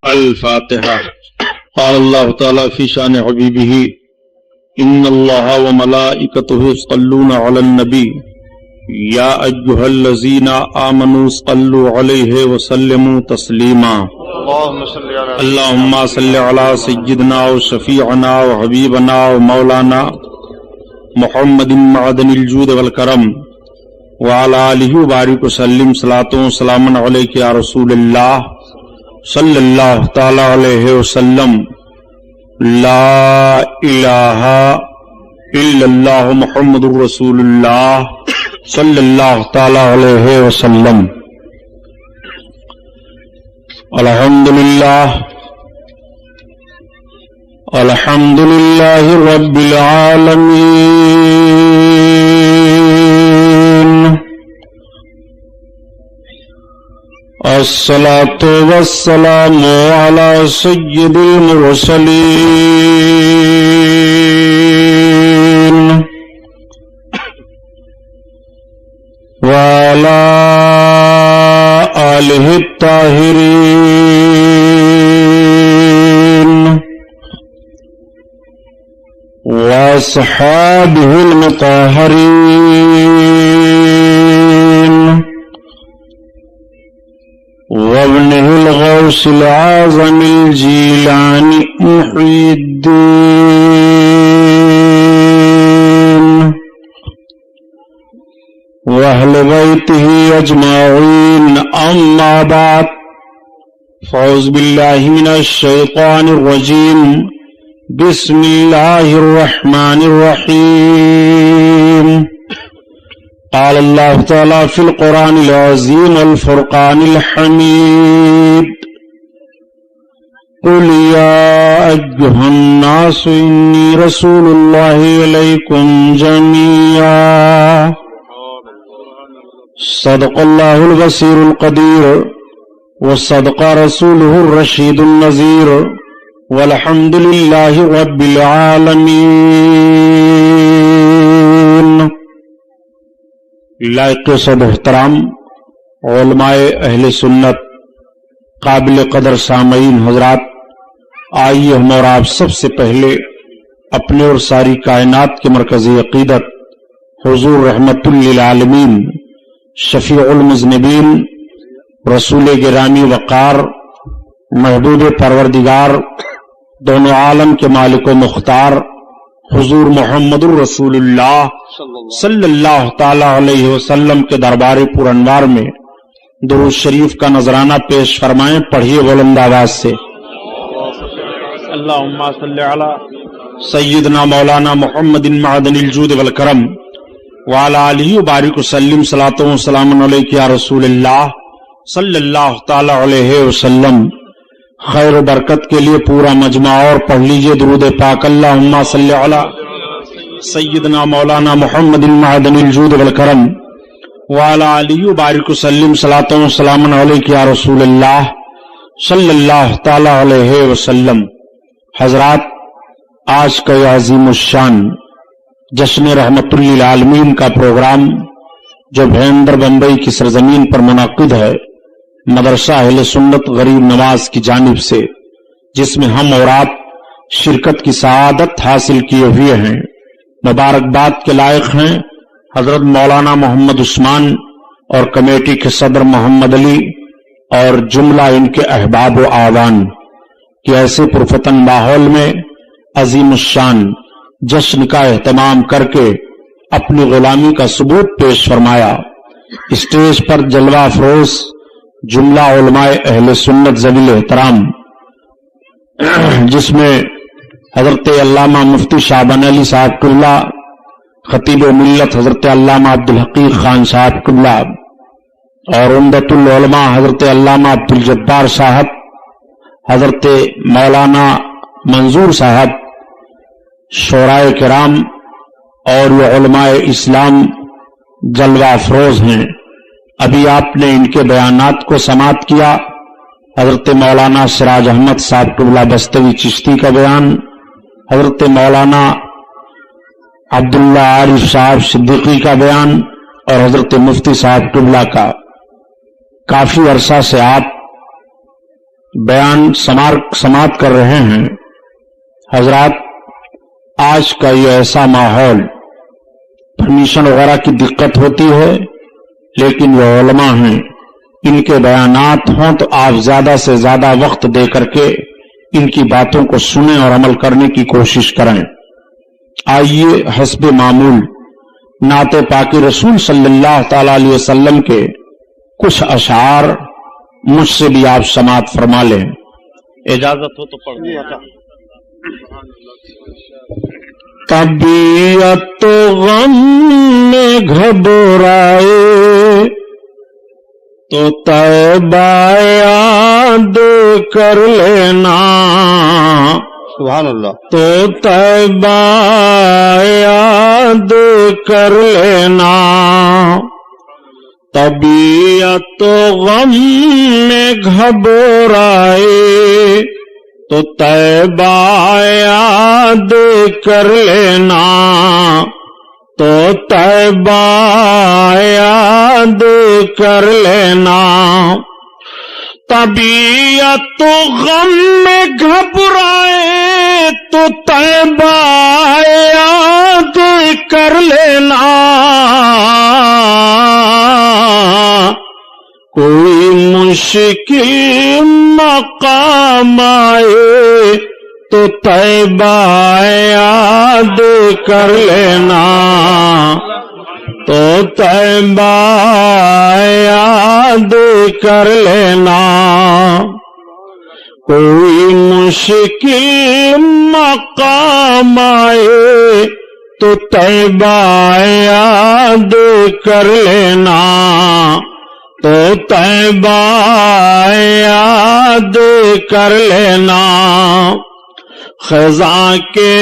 الفاتحة. قال الله تعالى في شأن حبيبه إن الله وملائكته يصلون على النبي يا أيها الذين آمنوا صلوا عليه وسلموا تسليما. اللهم صل على سيدنا وشفيعنا وحبيبنا ومولانا محمد معدن الجود والكرم وعلى آله وبارك وسلم صلاة وسلام عليك يا رسول الله صلی اللہ تعالی علیہ وسلم. لا الہ الا اللہ محمد رسول اللہ صلی اللہ تعالی علیہ وسلم. الحمدللہ رب العالمین. الصلاة والسلام على سيد المرسلين وعلى آله الطاهرين وأصحابه المطهرين وابنه الغوث العظم الجيلاني محي الدين وأهل بيته أجمعين. أما بعد فأعوذ بالله من الشيطان الرجيم. بسم الله الرحمن الرحيم. قال الله تعالى في القرآن العظيم والفرقان الحميد قل يا أيها الناس إني رسول الله إليكم جميعا. صدق الله البصير القدير وصدق رسوله الرشيد النذير والحمد لله رب العالمين. لائق صد احترام علماء اہل سنت، قابل قدر سامعین حضرات، آئیے ہم اور آپ سب سے پہلے اپنے اور ساری کائنات کے مرکزی عقیدت حضور رحمت للعالمین شفیع المذنبین رسول گرامی وقار محبوب پروردگار دونوں عالم کے مالک و مختار حضور محمد الرسول اللہ صلی اللہ تعالی علیہ وسلم کے دربار پر انوار میں درود شریف کا نذرانہ پیش فرمائیں. پڑھیے بلند آواز سے. اللہم صلی علی سیدنا مولانا محمد معدن الجود والکرم وعلی آلہ وبارک وسلم صلاۃ و سلام علیک یا رسول اللہ صلی اللہ تعالی علیہ وسلم. خیر و برکت کے لیے پورا مجمع اور پڑھ لیجئے درود پاک. اللہم صلی علی سیدنا مولانا محمد معدن الجود والکرم وعلی آلہ وبارک وسلم صلاۃ و سلام علیک یا رسول اللہ صلی اللہ تعالی علیہ وسلم. حضرات، آج کا یہ عظیم الشان جشن رحمت للعالمین کا پروگرام جو بھیندر بمبئی کی سرزمین پر منعقد ہے مدرسہ اہل سنت غریب نواز کی جانب سے، جس میں ہم اور آپ شرکت کی سعادت حاصل کیے ہوئے ہیں، مبارکباد کے لائق ہیں حضرت مولانا محمد عثمان اور کمیٹی کے صدر محمد علی اور جملہ ان کے احباب و اعوان کہ ایسے پرفتن ماحول میں عظیم الشان جشن کا اہتمام کر کے اپنی غلامی کا ثبوت پیش فرمایا. اسٹیج پر جلوہ افروز جملہ علماء اہل سنت ذوی احترام، جس میں حضرت علامہ مفتی شعبان علی صاحب قبلہ، خطیب ملت حضرت علامہ عبدالحقیق خان صاحب قبلہ اور عمدۃ العلماء حضرت علامہ عبدالجبار صاحب، حضرت مولانا منظور صاحب، شورائے کرام اور یہ علماء اسلام جلوہ افروز ہیں. ابھی آپ نے ان کے بیانات کو سماعت کیا. حضرت مولانا سراج احمد صاحب قبلہ بستوی چشتی کا بیان، حضرت مولانا عبداللہ عارف صاحب صدیقی کا بیان اور حضرت مفتی صاحب قبلہ کا. کافی عرصہ سے آپ بیان سماعت کر رہے ہیں۔ حضرات، آج کا یہ ایسا ماحول، پرمیشن وغیرہ کی دقت ہوتی ہے، لیکن وہ علماء ہیں، ان کے بیانات ہوں تو آپ زیادہ سے زیادہ وقت دے کر کے ان کی باتوں کو سنیں اور عمل کرنے کی کوشش کریں۔ آئیے حسب معمول نعت پاک رسول صلی اللہ تعالی علیہ وسلم کے کچھ اشعار مجھ سے بھی آپ سماعت فرما لیں، اجازت ہو تو پڑھ لیں۔ طبیعت غم میں گھبرائے تو طیبہ یاد کر لینا، سبحان اللہ، تو طیبہ یاد کر لینا۔ طبیعت غم میں گھبرائے تو طیبہ یاد کر لینا، تو طیبہ یاد کر لینا۔ طبیعت غم میں گھبرائے تو طیبہ یاد کر لینا، کوئی مشکل مقام آئے تو طیبہ یاد کر لینا، تو طیبہ یاد کر لینا۔ کوئی مشکل مقام آئے تو طیبہ یاد کر لینا، تو طیبہ یاد کر لینا۔ خزاں کے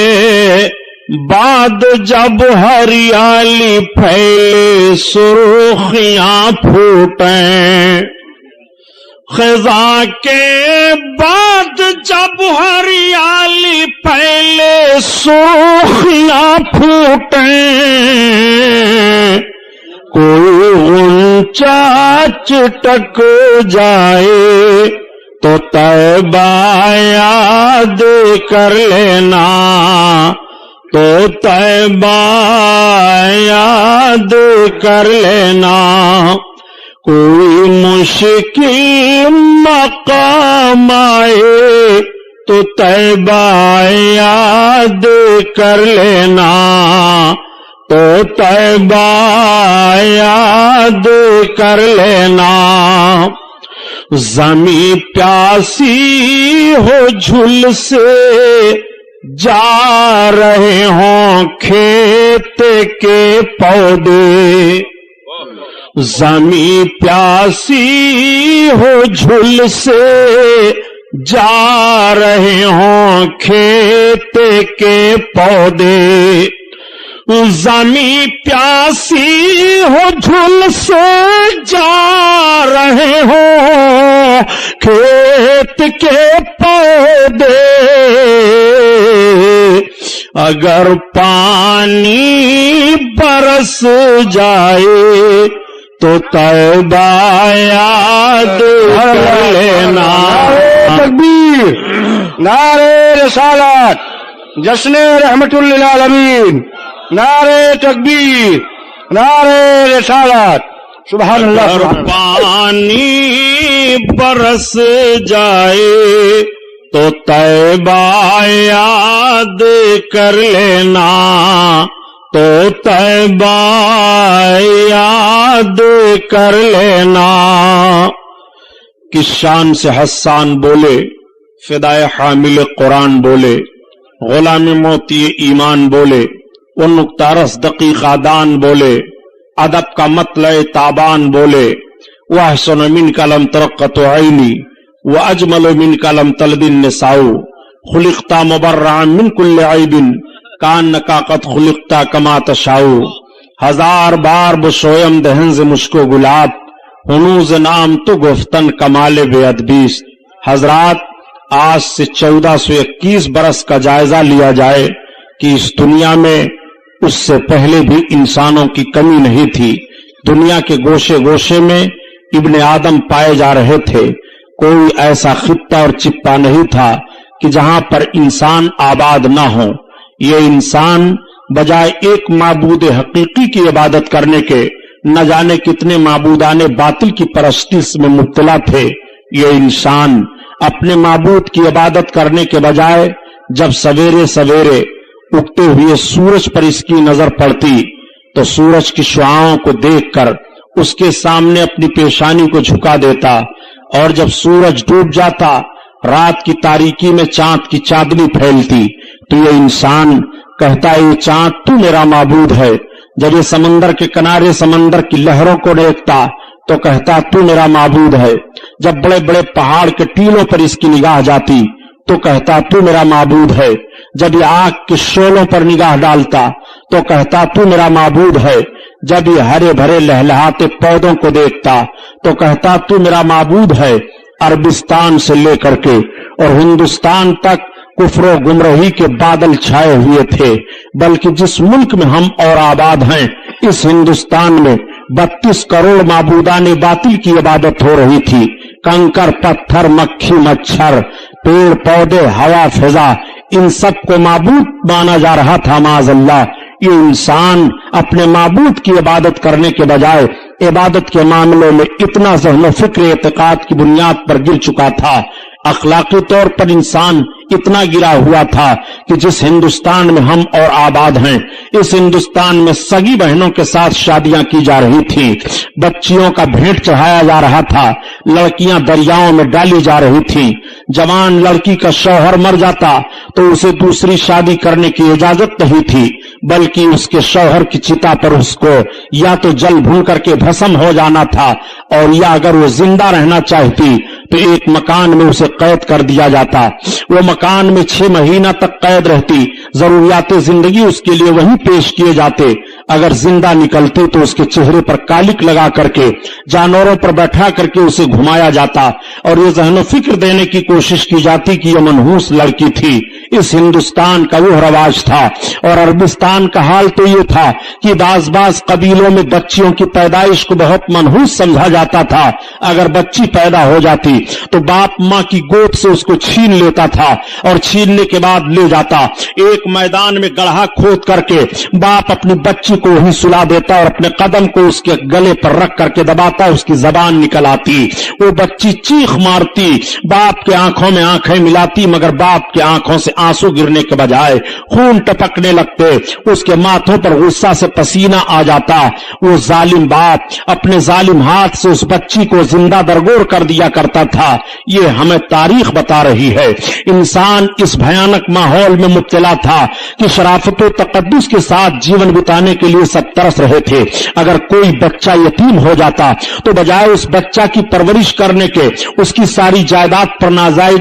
بعد جب ہریالی پھیلے سرخیاں پھوٹیں، خزاں کے بعد جب ہریالی پھیلے سرخیاں پھوٹیں، کوئی غنچہ چٹک جائے تو طیبہ یاد کر لینا، تو طیبہ یاد کر لینا۔ کوئی مشکل مقام آئے تو طیبہ یاد کر لینا، تو طیبہ یاد کر لینا۔ زمیں پیاسی ہو جھل سے جا رہے ہوں کھیت کے پودے، زمیں پیاسی ہو جھل سے جا رہے ہوں کھیت کے پودے، زمیں پیاسی ہو جھل سے جا رہے ہوں کھیت کے پودے، اگر پانی برس جائے تو طیبہ یاد کر لینا۔ تکبیر، نعرہ رسالت، جشن رحمت للعالمین، نعرہ تکبیر، نعرہ رسالت، سبحان اللہ۔ اگر پانی برس جائے تو طیبہ یاد کر لینا، تو طیبہ یاد کر لینا۔ کس شان سے حسان بولے، فدائے حامل قرآن بولے، غلام موتی ایمان بولے، وہ نکتہ رس دقیقہ دان بولے، ادب کا مطلع تابان بولے، وہ احسن من کلم ترقت عینی وہ اجمل من کلم تلد النساء، خلقتا مبرعا من کل عیب کانکا قد خلقتا کما تشاء۔ ہزار بار بشویم دہنز مشکو گلاب، ہنوز نام تو گفتن کمال بے ادبیست۔ حضرات، آج سے 1421 برس کا جائزہ لیا جائے کہ اس دنیا میں اس سے پہلے بھی انسانوں کی کمی نہیں تھی۔ دنیا کے گوشے گوشے میں ابن آدم پائے جا رہے تھے، کوئی ایسا خطہ اور چپا نہیں تھا کہ جہاں پر انسان آباد نہ ہو. یہ انسان بجائے ایک معبود حقیقی کی عبادت کرنے کے نہ جانے کتنے معبودان باطل کی پرستش میں مبتلا تھے. یہ انسان اپنے معبود کی عبادت کرنے کے بجائے جب سویرے سویرے اگتے ہوئے سورج پر اس کی نظر پڑتی تو سورج کی شعاؤں کو دیکھ کر اس کے سامنے اپنی پیشانی کو جھکا دیتا، اور جب سورج ڈوب جاتا رات کی تاریکی میں چاند کی چاندنی پھیلتی تو یہ انسان کہتا ہے یہ چاند تو میرا معبود ہے. جب یہ سمندر کے کنارے سمندر کی لہروں کو دیکھتا تو کہتا تو میرا معبود ہے. جب بڑے بڑے پہاڑ کے ٹیلوں پر اس کی نگاہ جاتی تو کہتا تو میرا معبود ہے. جب یہ آگ کے شعلوں پر نگاہ ڈالتا تو کہتا تو میرا معبود ہے. جب یہ ہرے بھرے لہلہاتے پودوں کو دیکھتا تو کہتا تو میرا معبود ہے. عربستان سے لے کر کے اور ہندوستان تک کفر و گمراہی کے بادل چھائے ہوئے تھے، بلکہ جس ملک میں ہم اور آباد ہیں اس ہندوستان میں 32 کروڑ معبودان باطل کی عبادت ہو رہی تھی. کنکر پتھر مکھی مچھر پیڑ پودے ہوا فضا ان سب کو معبود مانا جا رہا تھا. معاذ اللہ یہ انسان اپنے معبود کی عبادت کرنے کے بجائے عبادت کے معاملوں میں اتنا ذہن و فکر اعتقاد کی بنیاد پر گر چکا تھا، اخلاقی طور پر انسان اتنا گرا ہوا تھا کہ جس ہندوستان میں ہم اور آباد ہیں اس ہندوستان میں سگی بہنوں کے ساتھ شادیاں کی جا رہی تھی، بچیوں کا بھیٹ چڑھایا جا رہا تھا، لڑکیاں دریاؤں میں ڈالی جا رہی تھی. جوان لڑکی کا شوہر مر جاتا تو اسے دوسری شادی کرنے کی اجازت نہیں تھی، بلکہ اس کے شوہر کی چتا پر اس کو یا تو جل بھون کر کے بھسم ہو جانا تھا، اور یا اگر وہ زندہ رہنا چاہتی تو ایک مکان میں اسے قید کر دیا جاتا. وہ مکان میں 6 مہینہ تک قید رہتی، ضروریات زندگی اس کے لیے وہیں پیش کیے جاتے. اگر زندہ نکلتی تو اس کے چہرے پر کالک لگا کر کے جانوروں پر بیٹھا کر کے اسے گھمایا جاتا، اور یہ ذہن و فکر دینے کی کوشش کی جاتی کہ یہ منحوس لڑکی تھی. اس ہندوستان کا وہ رواج تھا. اور عربستان کا حال تو یہ تھا کہ بعض قبیلوں میں بچیوں کی پیدائش کو بہت منحوس سمجھا جاتا تھا. اگر بچی پیدا ہو جاتی تو باپ ماں کی گود سے اس کو چھین لیتا تھا، اور چھیننے کے بعد لے جاتا ایک میدان میں گڑھا کھود کر کے باپ اپنی بچی کو وہیں سلا دیتا اور اپنے قدم کو اس کے گلے پر رکھ کر کے دباتا، اس کی زبان نکل آتی، وہ بچی چیخ مارتی، باپ کے آنکھوں میں آنکھیں ملاتی، مگر باپ کے آنکھوں سے آنسو گرنے کے بجائے خون ٹپکنے لگتے، اس کے ماتھوں پر غصہ سے پسینہ آ جاتا. وہ ظالم باپ اپنے ظالم ہاتھ سے اس بچی کو زندہ درگور کر دیا کرتا تھا. یہ ہمیں تاریخ بتا رہی ہے. انسان اس بھیانک ماحول میں مبتلا تھا کہ شرافت و تقدس کے ساتھ جیون بتانے کے لیے سب ترس رہے تھے. اگر کوئی بچہ یتیم ہو جاتا تو بجائے اس بچہ کی پرورش کرنے کے اس کی ساری جائیداد پر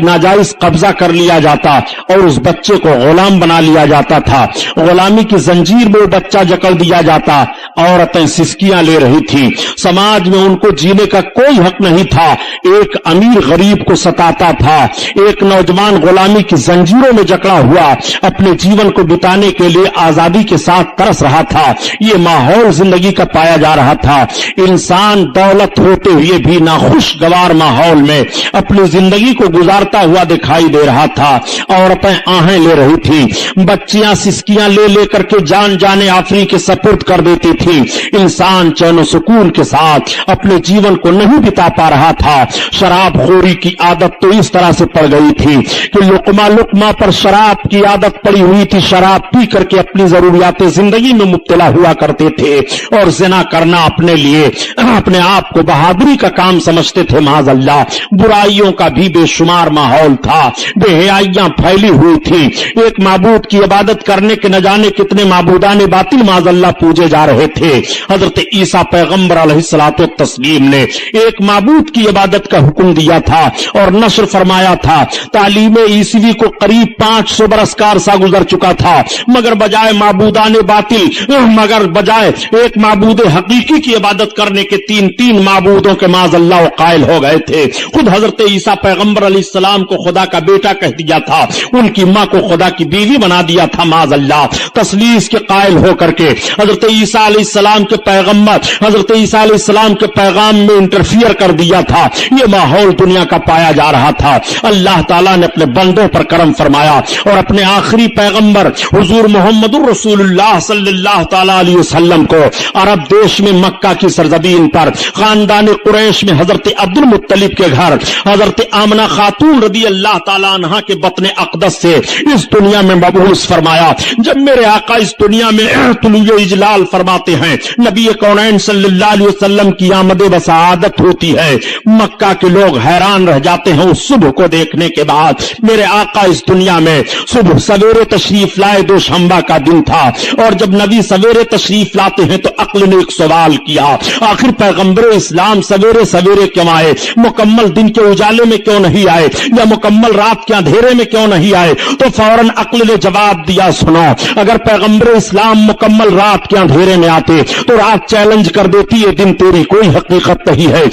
ناجائز قبضہ کر لیا جاتا اور اس بچے کو غلام بنا لیا جاتا تھا. غلامی کی زنجیر میں وہ بچہ جکڑ دیا جاتا. عورتیں سسکیاں لے رہی تھی، سماج میں ان کو جینے کا کوئی حق نہیں تھا. ایک امیر غریب کو ستاتا تھا، ایک نوجوان غلامی کی زنجیروں میں جکڑا ہوا اپنے جیون کو بتانے کے لیے آزادی کے ساتھ ترس رہا تھا. یہ ماحول زندگی کا پایا جا رہا تھا. انسان دولت ہوتے ہوئے بھی ناخوشگوار ماحول میں اپنی زندگی کو گزارتا ہوا دکھائی دے رہا تھا. عورتیں آہیں لے رہی تھی، بچیاں سسکیاں لے کر کے جان جانے آفری کے سپرد کر دیتی تھی. انسان چین و سکون کے ساتھ اپنے جیون کو نہیں بتا پا رہا تھا. شراب خوری کی عادت تو اس طرح سے پڑ گئی تھی کہ لقمہ پر شراب کی عادت پڑی ہوئی تھی. شراب پی کر کے اپنی ضروریات زندگی میں مبتلا ہوا کرتے تھے اور زنا کرنا اپنے لیے اپنے آپ کو بہادری کا کام سمجھتے تھے. معاذ اللہ برائیوں کا بھی بے شمار ماحول تھا، بے حیائیاں پھیلی ہوئی تھی. ایک معبود کی عبادت کرنے کے نہ جانے کتنے معبودان باطل معاذ اللہ پوجے جا رہے تھے. حضرت عیسیٰ پیغمبر علیہ الصلوۃ والتسلیم نے ایک معبود کی عبادت کا حکم دیا تھا اور نشر فرمایا تھا. تعلیم عیسوی کو قریب 500 برس کا عرصہ گزر چکا تھا، مگر بجائے معبودان باطل مگر بجائے ایک معبود حقیقی کی عبادت کرنے کے تین معبودوں کے معاذ اللہ قائل ہو گئے تھے. خود حضرت عیسیٰ پیغمبر علیہ السلام کو خدا کا بیٹا کہہ دیا تھا، ان کی ماں کو خدا کی بیوی بنا دیا تھا. معاذ اللہ تثلیث کے قائل ہو کر کے حضرت عیسیٰ علیہ علیہ السلام کے پیغمبر حضرت عیسیٰ علیہ السلام کے پیغام میں انٹرفیئر کر دیا تھا، یہ ماحول دنیا کا پایا جا رہا تھا۔ اللہ تعالیٰ نے اپنے بندوں پر کرم فرمایا اور اپنے آخری پیغمبر حضور محمد رسول اللہ صلی اللہ تعالیٰ علیہ وسلم کو عرب دیش میں مکہ کی سرزمین پر خاندان قریش میں حضرت عبد المطلب کے گھر حضرت آمنہ خاتون رضی اللہ تعالیٰ عنہا کے بطن اقدس سے اس دنیا میں مبعوث فرمایا۔ جب میرے آقا اس دنیا میں طلوع اجلال فرماتے ہیں، نبی کونین صلی اللہ علیہ وسلم کی آمد بسعادت ہوتی ہے، مکہ کے لوگ حیران رہ جاتے ہیں۔ اس صبح کو دیکھنے کے بعد میرے آقا اس دنیا میں صبح سویرے تشریف لائے، دوشنبہ کا دن تھا، اور جب نبی سویرے تشریف لاتے ہیں تو عقل نے ایک سوال کیا، آخر پیغمبر اسلام سویرے سویرے کیوں آئے؟ مکمل دن کے اجالے میں کیوں نہیں آئے؟ یا مکمل رات کے اندھیرے میں کیوں نہیں آئے؟ تو فوراً عقل نے جواب دیا، سنو، اگر پیغمبر اسلام مکمل رات کے اندھیرے میں آتے تو رات چیلنج کر دیتی، یہ دن تیری کوئی حقیقت نہیں ہے۔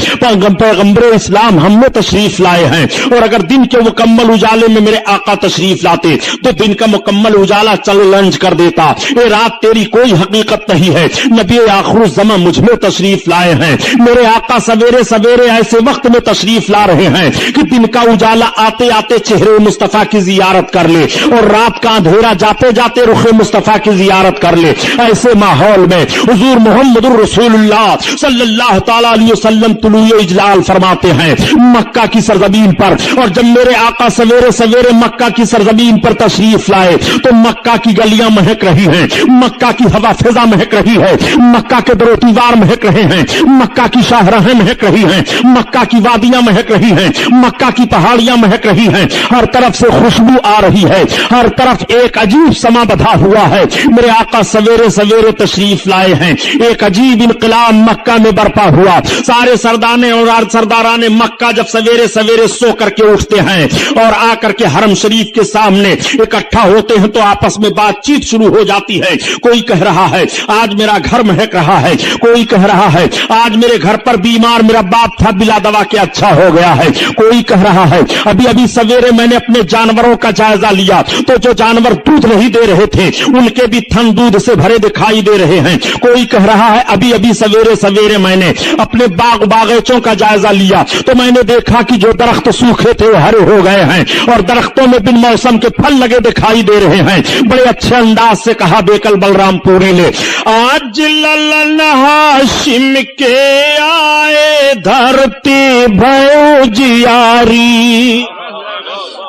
پیغمبر اسلام ہم میں تشریف لائے ہیں، اور اگر دن کے مکمل اجالے میں میرے آقا تشریف لاتے تو دن کا مکمل اجالا چیلنج کر دیتا، یہ رات تیری کوئی حقیقت نہیں ہے۔ نبی آخر الزمان مجھ میں تشریف لائے ہیں، میرے آقا سویرے سویرے ایسے وقت میں تشریف لا رہے ہیں کہ دن کا اجالا آتے آتے چہرے مصطفیٰ کی زیارت کر لے، اور رات کا اندھیرا جاتے جاتے رخ مصطفیٰ کی زیارت کر لے۔ ایسے ماحول میں حضور محمد رسول اللہ صلی اللہ تعالیٰ علیہ وسلم طلوع اجلال فرماتے ہیں مکہ کی سرزمین پر، اور جب میرے آقا سویرے سویرے مکہ کی سرزمین پر تشریف لائے تو مکہ کی گلیاں مہک رہی ہیں، مکہ کی ہوا فضا مہک رہی ہے، مکہ کے در و دیوار مہک رہے ہیں، مکہ کی شاہراہیں مہک رہی ہیں، مکہ کی وادیاں مہک رہی ہیں، مکہ کی پہاڑیاں مہک رہی ہیں، ہر طرف سے خوشبو آ رہی ہے، ہر طرف ایک عجیب سما بدھا ہوا ہے۔ میرے آقا سویرے سویرے تشریف لائے ہیں، ایک عجیب انقلاب مکہ میں برپا ہوا۔ سارے سردانے اور سرداران مکہ جب سویرے سویرے سو کر کے اٹھتے ہیں اور آ کر کے حرم شریف کے سامنے اکٹھا ہوتے ہیں تو آپس میں بات چیت شروع ہو جاتی ہے۔ کوئی کہہ رہا ہے آج میرا گھر مہک رہا ہے، کوئی کہہ رہا ہے آج میرے گھر پر بیمار میرا باپ تھا بلا دوا کے اچھا ہو گیا ہے، کوئی کہہ رہا ہے ابھی سویرے میں نے اپنے جانوروں کا جائزہ لیا تو جو جانور دودھ نہیں دے رہے تھے ان کے بھی تھن دودھ سے بھرے دکھائی دے رہے ہیں۔ کوئی کہہ رہا ہے ابھی سویرے سویرے میں نے اپنے باغیچوں کا جائزہ لیا تو میں نے دیکھا کہ جو درخت سوکھے تھے وہ ہرے ہو گئے ہیں اور درختوں میں بن موسم کے پھل لگے دکھائی دے رہے ہیں۔ بڑے اچھے انداز سے کہا بیکل بلرام پوری نے، آج للن ہاشم کے آئے دھرتی بھیو جیاری،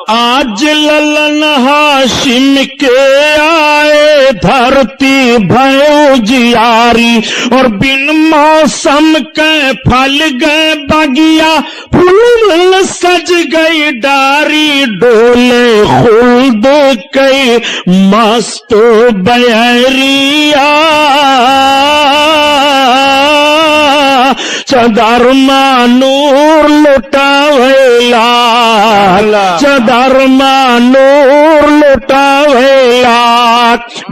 آج للن ہاشم کے آئے دھرتی بھیو جیاری، اور بن موسم کے پھل گئے بگیا پھول سج گئی ڈاری، ڈولے خلد کئی مست بیریا، چدرما نور لٹاویلا، چدرما نور لٹاویلا۔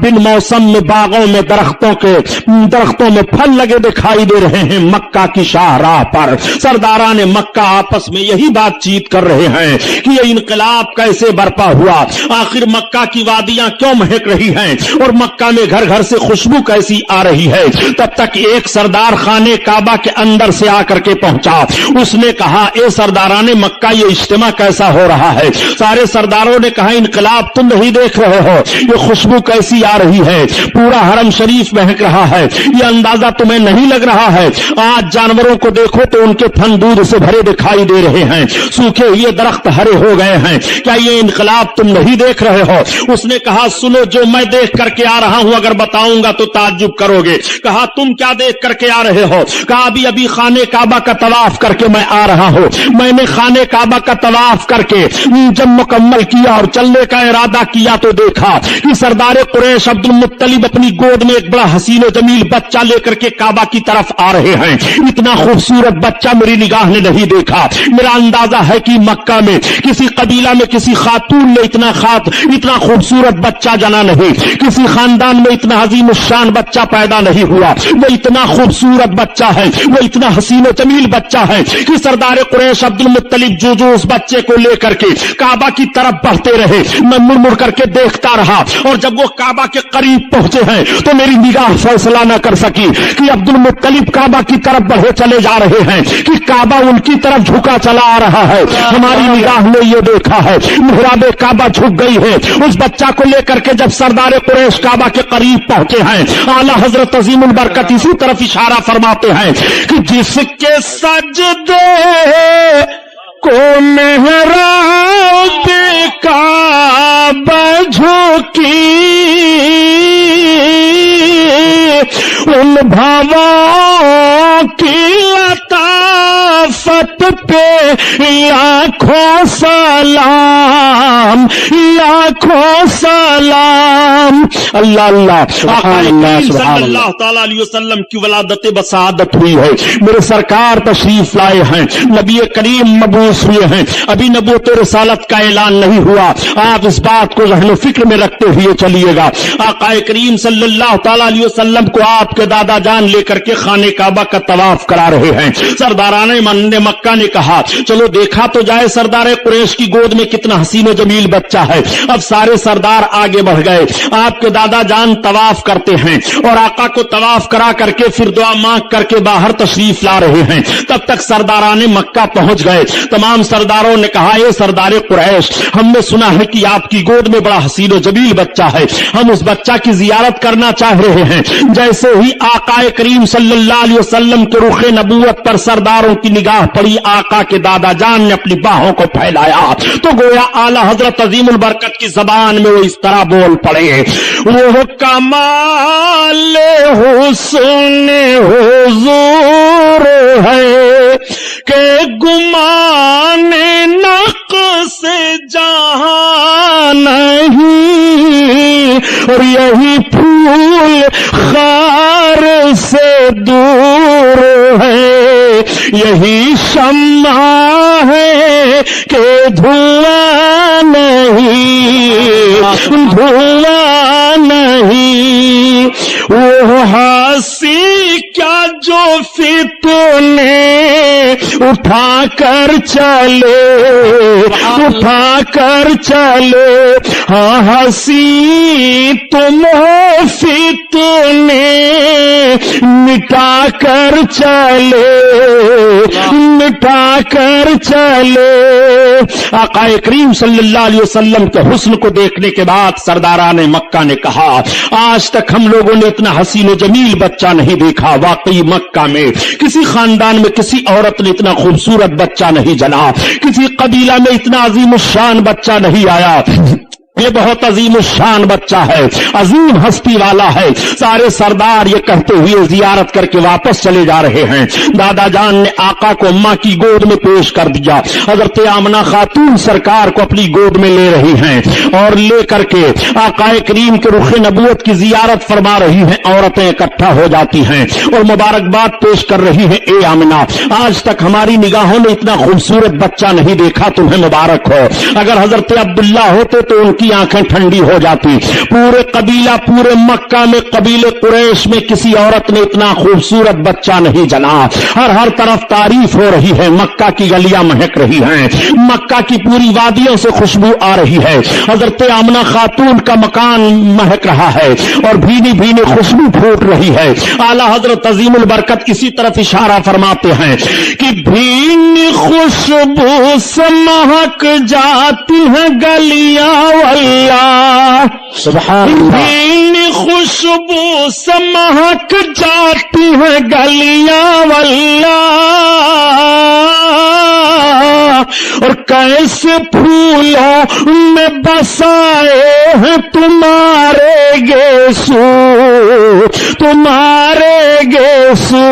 بن موسم میں باغوں میں درختوں میں پھل لگے دکھائی دے رہے ہیں۔ مکہ کی شاہراہ پر سرداران مکہ آپس میں یہی بات چیت کر رہے ہیں کہ یہ انقلاب کیسے برپا ہوا، آخر مکہ کی وادیاں کیوں مہک رہی ہیں اور مکہ میں گھر گھر سے خوشبو کیسی آ رہی ہے۔ تب تک ایک سردار خانے کعبہ کے اندر سے آ کر کے پہنچا، اس نے کہا اے سرداران مکہ یہ اجتماع کیسا ہو رہا ہے؟ سارے سرداروں نے کہا انقلاب تم نہیں دیکھ رہے ہو، یہ خوشبو کیسی آ رہی ہے، پورا حرم شریف مہک رہا ہے، یہ اندازہ تمہیں نہیں لگ رہا ہے؟ آج جانوروں کو دیکھو تو ان کے تھن دودھ سے بھرے دکھائی دے رہے ہیں، سوکھے ہوئے درخت ہرے ہو گئے ہیں، کیا یہ انقلاب تم نہیں دیکھ رہے ہو؟ اس نے کہا سنو جو میں دیکھ کر کے آ رہا ہوں اگر بتاؤں گا تو تعجب کرو گے۔ کہا تم کیا دیکھ کر کے آ رہے ہو؟ کہا ابھی خانے کعبہ کا طواف کر کے میں آ رہا ہوں، میں نے خانے کعبہ کا طواف کر کے جب مکمل کیا اور چلنے کا ارادہ کیا تو دیکھا کہ سردار قریش عبد المطلب اپنی گود میں ایک بڑا حسین و جمیل بچہ لے کر کے کعبہ کی طرف آ رہے ہیں۔ اتنا خوبصورت بچہ میری نگاہ نے نہیں دیکھا۔ میرا اندازہ ہے کہ مکہ میں کسی قبیلہ میں کسی خاتون نے اتنا خوبصورت بچہ جنا نہیں، کسی خاندان میں اتنا عظیم الشان بچہ پیدا نہیں ہوا۔ وہ اتنا خوبصورت بچہ ہے، وہ اتنا حسین و جمیل بچہ ہے کہ سردار قریش عبد المطلب جو اس بچے کو لے کر کے کعبہ کی طرف بڑھتے رہے، میں مڑ مڑ کر کے دیکھتا رہا، اور جب وہ کعبہ کے قریب پہنچے ہیں تو میری نگاہ فیصلہ نہ کر سکی کہ عبد المطلب کعبہ کی طرف بڑھے چلے جا رہے ہیں کہ کعبہ ان کی طرف جھکا چلا آ رہا ہے. ہماری نگاہ نے یہ دیکھا ہے محراب کعبہ جھک گئی ہے. اس بچہ کو لے کر کے جب سردار قریش کعبہ کے قریب پہنچے ہیں اعلی حضرت عظیم البرکت اسی طرف اشارہ فرماتے ہیں کہ جس کے سجدے کو محراب کعبہ جھکی ان بھاووں کی لطافت پہ لاکھوں سلام لاکھوں سلام. اللہ اللہ صلی اللہ تعالی علیہ وسلم کی ولادت بسعادت ہوئی ہے. میرے سرکار تشریف لائے ہیں, نبی کریم مبعوث ہوئے ہیں, ابھی نبوت و رسالت کا اعلان نہیں ہوا. آپ اس بات کو ذہن و فکر میں رکھتے ہوئے چلیے گا. آقا کریم صلی اللہ تعالی علیہ وسلم کو آپ کے دادا جان لے کر کے خانہ کعبہ کا طواف کرا رہے ہیں. سرداران مکہ نے کہا چلو دیکھا تو جائے سردار قریش کی گود میں کتنا حسین و جمیل بچہ ہے. اب سارے سردار آگے بڑھ گئے. آپ کے دادا جان طواف کرتے ہیں اور آقا کو طواف کرا کر کے پھر دعا مانگ کر کے باہر تشریف لا رہے ہیں. تب تک سرداران مکہ پہنچ گئے. تمام سرداروں نے کہا اے سردار قریش, ہم نے سنا ہے کہ آپ کی گود میں بڑا حسین و جمیل بچہ ہے, ہم اس بچہ کی زیارت کرنا چاہ رہے ہیں. جیسے ہی آقا کریم صلی اللہ علیہ وسلم کے رخ نبوت پر سرداروں کی نگاہ پڑی, آقا کے دادا جان نے اپنی باہوں کو پھیلایا تو گویا اعلی حضرت عظیم البرکت کی زبان میں وہ اس طرح بول پڑے, وہ کمال حسن حضور ہے کہ گمان نقص جہاں نہیں, اور یہی پھول خار سے دور ہے, یہی شمع ہے کہ دھواں نہیں دھواں نہیں. وہ ہنسی کیا جو فتنے اٹھا کر چلے اٹھا کر چلے, ہاں ہنسی تم ہو فتنے مٹا کر چلے مٹا کر چلے. آقا کریم صلی اللہ علیہ وسلم کے حسن کو دیکھنے کے بعد سرداران مکہ نے کہا آج تک ہم لوگوں نے اتنا حسین و جمیل بچہ نہیں دیکھا. واقعی مکہ میں کسی خاندان میں کسی عورت نے اتنا خوبصورت بچہ نہیں جنا, کسی قبیلہ میں اتنا عظیم الشان بچہ نہیں آیا. یہ بہت عظیم الشان بچہ ہے, عظیم ہستی والا ہے. سارے سردار یہ کہتے ہوئے زیارت کر کے واپس چلے جا رہے ہیں. دادا جان نے آقا کو اماں کی گود میں پیش کر دیا. حضرت آمنہ خاتون سرکار کو اپنی گود میں لے رہی ہیں اور لے کر کے آقا کریم کے رخ نبوت کی زیارت فرما رہی ہیں. عورتیں اکٹھا ہو جاتی ہیں اور مبارکباد پیش کر رہی ہیں, اے آمنہ آج تک ہماری نگاہوں نے اتنا خوبصورت بچہ نہیں دیکھا, تمہیں مبارک ہو. اگر حضرت عبداللہ ہوتے تو ان کی آنکھیں ٹھنڈی ہو جاتی. پورے قبیلہ پورے مکہ میں قبیلے قریش میں کسی عورت نے اتنا خوبصورت بچہ نہیں جنا. ہر طرف تعریف ہو رہی ہے, مکہ کی گلیاں مہک رہی ہیں, مکہ کی پوری وادیوں سے خوشبو آ رہی ہے. حضرت آمنہ خاتون کا مکان مہک رہا ہے اور بھینی بھینی خوشبو پھوٹ رہی ہے. اعلی حضرت عظیم البرکت اسی طرف اشارہ فرماتے ہیں کہ بھینی خوشبو سے مہک جاتی ہیں گلیاں اللہ, سبحان اللہ, خوشبو سے مہک جاتی ہے گلیاں واللہ, اور کیسے پھولوں میں بسائے ہیں تمہارے گیسو تمہارے گیسو.